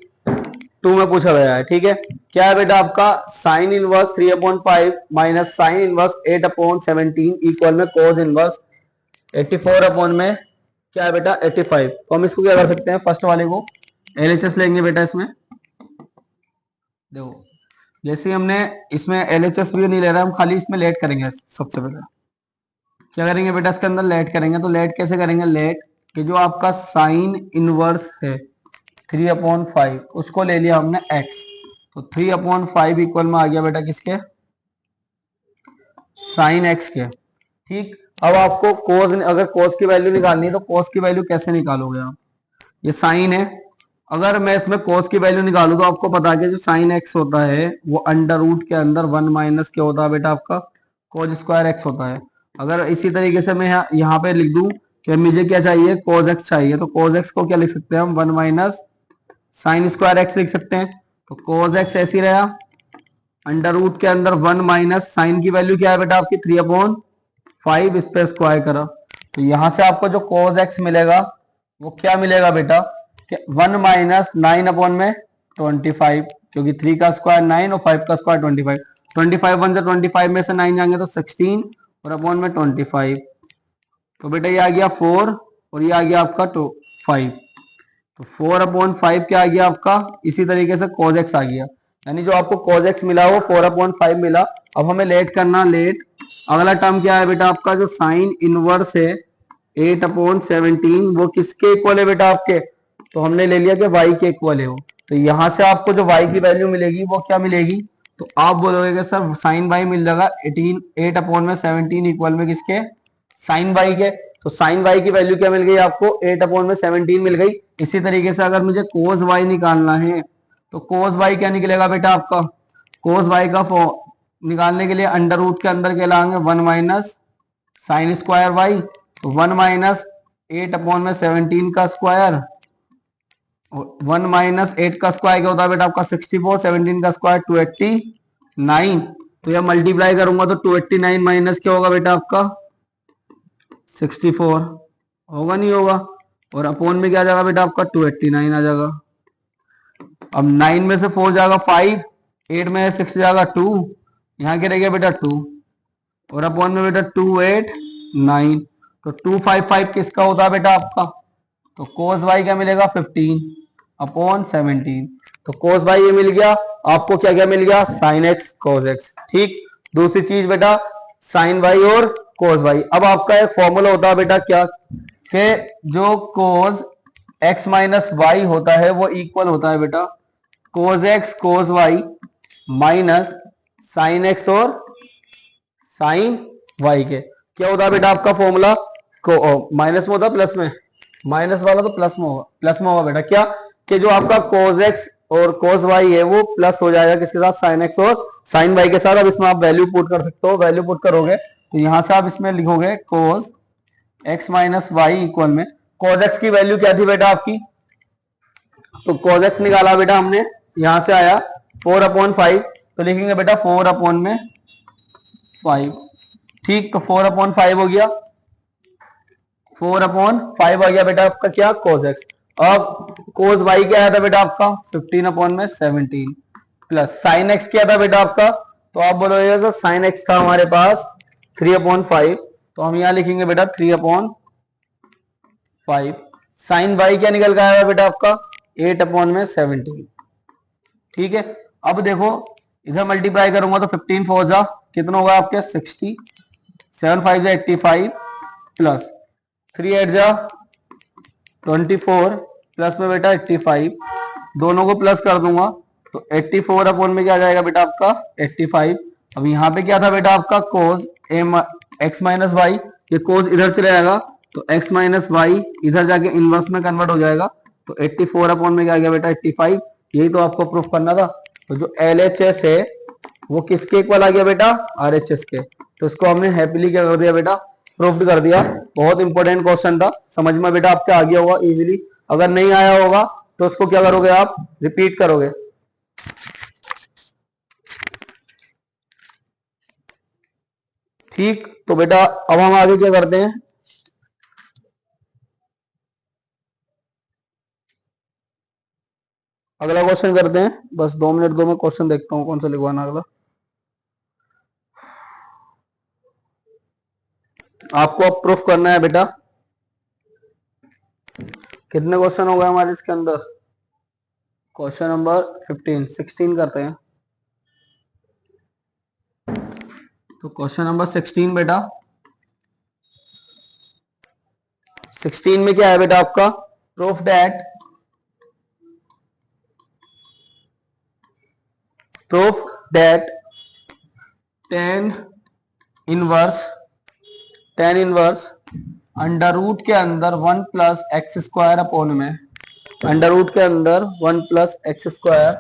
में पूछा गया है, ठीक है। क्या है बेटा आपका sine inverse 3/5 minus sine inverse 8/17 equal में कोस इनवर्स 84 अपॉन में क्या है बेटा 85। तो हम इसको क्या कर सकते हैं, फर्स्ट वाले को एलएचएस लेंगे बेटा, इसमें देखो जैसे हमने इसमें एलएचएस भी नहीं ले रहा, हम खाली इसमें लेट करेंगे। सबसे पहले क्या करेंगे बेटा, इसके अंदर लेट करेंगे, तो लेट कैसे करेंगे, लेट कि जो आपका साइन इनवर्स है 3/5 उसको ले लिया हमने x, तो 3/5 इक्वल में आ गया बेटा किसके, साइन x के। ठीक, अब आपको कोस, अगर कोस की वैल्यू निकालनी है तो कोस की वैल्यू कैसे निकालोगे आप, ये साइन है, अगर मैं इसमें कोस की वैल्यू निकालूं तो आपको पता है जो साइन x होता है वो अंडर रूट के अंदर 1 माइनस क्या होता है बेटा आपका कोस स्क्वायर x होता है। अगर इसी तरीके से मैं यहाँ पे लिख दूं कि मुझे क्या चाहिए, कोस x चाहिए, तो कोस x को क्या लिख सकते हैं हम, 1 माइनस साइन स्क्वायर एक्स लिख सकते हैं। तो कोस एक्स ऐसी रहा, अंडर रूट के अंदर 1 माइनस साइन की वैल्यू क्या है बेटा आपकी 3/5, इस पे स्क्वायर करा, तो यहां से आपको जो कोस एक्स मिलेगा वो क्या मिलेगा बेटा, 1 माइनस 9/25, क्योंकि 3 का स्क्वायर 9 और 5 का स्क्वायर 25, 25 1 से 25 में से 9 जाएंगे तो 16 और अपॉन में 25, तो बेटा ये आ गया 4 और ये आ गया आपका 5, तो 4/5 क्या आ गया आपका, इसी तरीके से cos x आ गया, यानी जो आपको cos x मिला वो 4/5 मिला। अब हमें लेट करना, लेट अगला टर्म क्या है बेटा आपका, जो साइन इनवर्स है 8/17 वो किसके इक्वल है बेटा आपके, तो हमने ले लिया कि y के इक्वल है वो, तो यहां से आपको जो y की वैल्यू मिलेगी वो क्या मिलेगी, तो आप बोलोगे कि सर साइन y मिल जाएगा 8/17 इक्वल में किसके, साइन y के, तो साइन y की वैल्यू क्या मिल गई आपको 8/17 मिल गई। इसी तरीके से अगर मुझे कोस y निकालना है तो कोस y क्या निकलेगा बेटा आपका, कोस y का निकालने के लिए अंडर रूट के अंदर क्या लाएंगे 1 माइनस साइन स्क्वायर y, तो 1 माइनस 8/17 का स्क्वायर, 1 माइनस 8 का स्क्वायर क्या होता है बेटा आपका 64, 17 का स्क्वायर 289, तो यह मल्टीप्लाई करूंगा तो 289 माइनस क्या होगा बेटा आपका 64 होगा, नहीं होगा, और अपॉन में क्या आ जाएगा बेटा आपका 289 आ जाएगा। अब 9 में से 4 जाएगा 5, 8 में 6 जाएगा 2, यहाँ क्या रहेगा बेटा 2, और अपॉन में बेटा 289, तो 255 किसका होता है बेटा आपका, तो cos y क्या मिलेगा 15/17, तो cos y ये मिल गया आपको, क्या क्या मिल गया sin x cos x। ठीक, दूसरी चीज बेटा sin y और cos y। अब आपका एक फॉर्मूला होता है बेटा क्या, कि जो cos x माइनस वाई होता है वो इक्वल होता है बेटा cos x cos y minus sin x और sin y के। क्या होता है बेटा आपका फॉर्मूला, माइनस में होता है प्लस में, माइनस वाला तो प्लस में होगा, प्लस में होगा बेटा क्या, कि जो आपका cos x और cos y है वो प्लस हो जाएगा किसके साथ, sin x और sin y के साथ। अब इसमें आप वैल्यू पुट कर सकते हो, वैल्यू पुट करोगे तो यहां से आप इसमें लिखोगे cos x minus y equal में cos x की वैल्यू क्या थी बेटा आपकी, तो cos x निकाला बेटा हमने, यहां से आया 4/5, तो लिखेंगे बेटा 4/5। ठीक, तो 4/5 हो गया, 4/5 आ गया बेटा आपका क्या, cos x। अब cos y क्या आया था बेटा आपका 15/17 प्लस sin x क्या था बेटा आपका, तो आप बोलोगे सर sin x था हमारे पास 3/5, तो हम यहां लिखेंगे बेटा 3/5। sin y क्या निकल कर आया बेटा आपका 8/17। ठीक है, अब देखो इधर मल्टीप्लाई करूंगा तो 15 4 जा कितना होगा आपके 60, 7 5 जा 85 प्लस 3 8 जा 24 प्लस में बेटा 85, दोनों को प्लस कर दूंगा तो 84 अपॉन में क्या आ जाएगा बेटा आपका 85। अब यहाँ पे क्या था बेटा आपका cos x माइनस वाई, ये cos इधर चले जाएगा तो x माइनस वाई इधर जाके इनवर्स में कन्वर्ट हो जाएगा, तो 84 अपॉन में क्या आ गया बेटा 85। यही तो आपको प्रूफ करना था। तो जो LHS है वो किसके इक्वल आ गया बेटा, RHS के। तो इसको हमने हैप्पीली क्या कर दिया बेटा, प्रूफ कर दिया। बहुत इंपॉर्टेंट क्वेश्चन था, समझ में बेटा आपके आ गया होगा इजीली। अगर नहीं आया होगा तो उसको क्या करोगे आप, रिपीट करोगे। ठीक, तो बेटा अब हम आगे क्या करते हैं, अगला क्वेश्चन करते हैं। बस 2 मिनट दो, मैं क्वेश्चन देखता हूँ कौन सा लिखवाना अगला। आपको अब प्रूफ करना है बेटा, कितने क्वेश्चन हो गए हमारे इसके अंदर, क्वेश्चन नंबर 15 16 करते हैं। तो क्वेश्चन नंबर 16 बेटा, 16 में क्या है बेटा आपका, proof that tan inverse under root के अंदर 1 प्लस एक्स स्क्वायर अपॉन में, अंडर रूट के अंदर 1 plus x square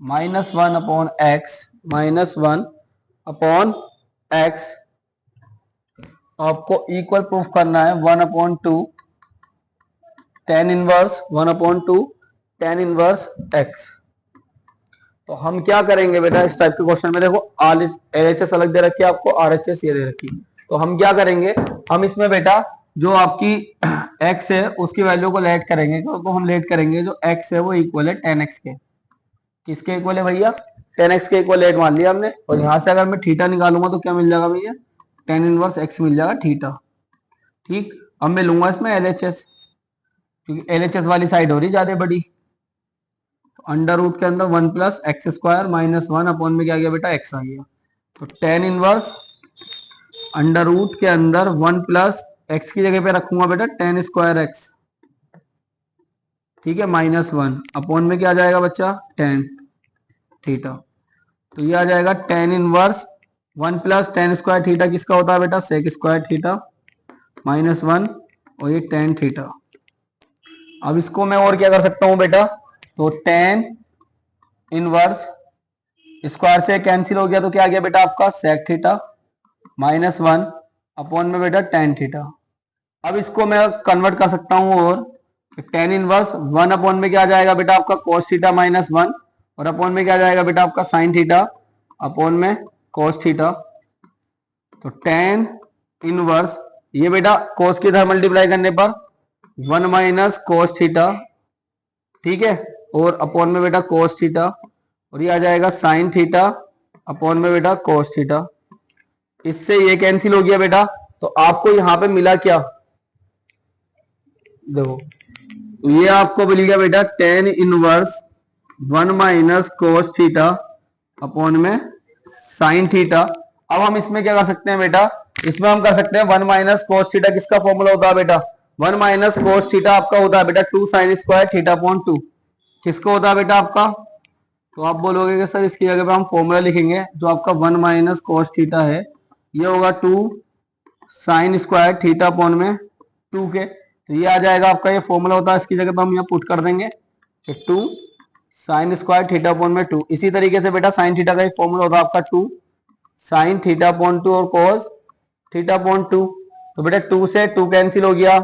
minus 1 upon x, minus 1 upon x, आपको इक्वल प्रूफ करना है 1/2 tan inverse 1/2 tan inverse x. तो हम क्या करेंगे बेटा इस टाइप के क्वेश्चन में, देखो LHS अलग दे रखी है आपको, RHS ये दे रखी है। तो हम क्या करेंगे, हम इसमें बेटा जो आपकी x है उसकी वैल्यू को लेट करेंगे, तो हम लेट करेंगे जो x है वो इक्वल है tan x के। किसके इक्वल है भैया, tan x के इक्वल लेट मान लिया हमने। और यहां से अगर मैं थीटा निकालूंगा तो क्या मिल जाएगा भैया, tan इनवर्स x मिल जाएगा थीटा। ठीक, अब मैं लूंगा इसमें LHS, क्योंकि LHS वाली साइड हो रही ज्यादा बड़ी। तो अंडर रूट के अंदर 1 plus x square minus 1 upon में क्या आ गया बेटा x आ गया। तो tan इनवर्स अंडर रूट के अंदर 1 प्लस एक्स की जगह पे रखूंगा बेटा tan स्क्वायर एक्स, ठीक है, माइनस 1 अपॉन में क्या आ जाएगा बच्चा tan थीटा। तो ये आ जाएगा tan inverse 1 plus tan square theta किसका होता है बेटा, सेक स्क्वायर थीटा माइनस 1 और ये tan थीटा। अब इसको मैं और क्या कर सकता हूं बेटा, तो tan इनवर्स स्क्वायर से कैंसिल हो गया तो क्या आ गया बेटा आपका सेक थीटा माइनस 1 अपॉन में बेटा tan थीटा। अब इसको मैं कन्वर्ट कर सकता हूं और tan इनवर्स 1 अपॉन में क्या आ जाएगा बेटा आपका cos थीटा माइनस 1 और अपॉन में क्या आ जाएगा बेटा आपका sin थीटा अपॉन में cos थीटा। तो tan इनवर्स ये बेटा cos की इधर मल्टीप्लाई करने पर 1 माइनस cos थीटा, ठीक है, और अपॉन में बेटा cos थीटा, और ये आ जाएगा sin थीटा अपॉन में बेटा cos थीटा। इससे ये कैंसिल हो गया बेटा, तो आपको यहां पे मिला क्या, देखो ये आपको मिल गया बेटा tan inverse 1 minus cos theta upon में sin थीटा। अब हम इसमें क्या कर सकते हैं बेटा, इसमें हम कर सकते हैं 1 माइनस cos थीटा, किसका फॉर्मूला होता है बेटा, 1 माइनस cos थीटा आपका होता है बेटा 2 sin स्क्वायर थीटा अपॉन 2, किसको होता है बेटा आपका। तो आप बोलोगे कि सर इसकी जगह पे हम फॉर्मूला लिखेंगे, जो आपका 1 माइनस cos थीटा है ये होगा 2 sin स्क्वायर थीटा अपॉन में 2 के। तो ये आ जाएगा आपका, ये फॉर्मूला होता है, इसकी जगह पे हम यहाँ पुट कर देंगे कि 2 साइन स्क्वायर थीटा अपॉन में 2। इसी तरीके से बेटा साइन थीटा का एक फॉर्मूला होता है आपका 2 साइन थीटा अपॉन 2 और cos थीटा अपॉन 2। तो बेटा 2 से 2 कैंसिल हो गया,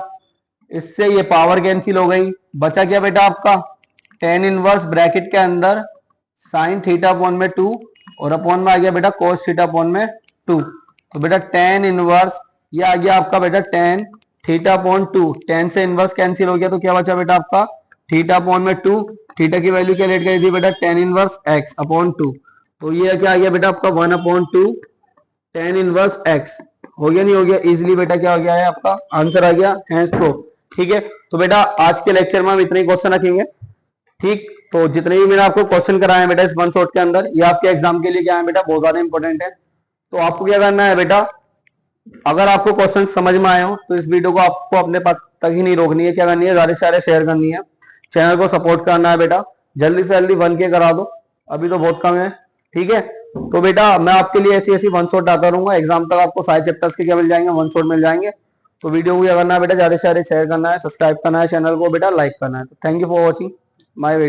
इससे ये पावर कैंसिल हो गई, बचा क्या बेटा आपका tan इनवर्स ब्रैकेट के अंदर साइन थीटा अपॉन में 2 और अपॉन में आ गया बेटा cos थीटा अपॉन में 2। तो बेटा tan इनवर्स ये आ गया आपका बेटा tan थीटा अपॉन 2, tan से इनवर्स कैंसिल हो गया तो क्या बचा बेटा आपका थीटा अपॉन में 2। थीटा की वैल्यू क्या लेट गई थी बेटा tan इनवर्स x अपॉन 2। तो ये क्या आ गया बेटा आपका 1 अपॉन 2 tan इनवर्स x। हो गया नहीं हो गया, इजिली बेटा क्या हो गया है आपका आंसर आ गया हैंस प्रो। ठीक है, तो बेटा आज के लेक्चर में हम इतने ही क्वेश्चन रखेंगे। ठीक, तो जितने भी मैंने आपको क्वेश्चन कराए हैं बेटा इस वन शॉट के अंदर, ये आपके एग्जाम के लिए क्या है बेटा बहुत ज्यादा इंपॉर्टेंट है। तो आपको क्या करना है बेटा, अगर आपको क्वेश्चन समझ में आए हो तो इस वीडियो को आपको अपने पास तक ही नहीं रोकनी है, क्या करनी है ज्यादा से ज्यादा शेयर करनी है, चैनल को सपोर्ट करना है बेटा, जल्दी से जल्दी 1K करा दो, अभी तो बहुत कम है। ठीक है, तो बेटा मैं आपके लिए ऐसी ऐसी वन शॉट आता रहूंगा, एग्जाम तक आपको सारे चैप्टर्स के क्या मिल जाएंगे, वन शॉट मिल जाएंगे। तो वीडियो को क्या करना है बेटा ज्यादा से ज्यादा शेयर करना है, सब्सक्राइब करना है चैनल को बेटा, लाइक करना है। Thank you for watching my video.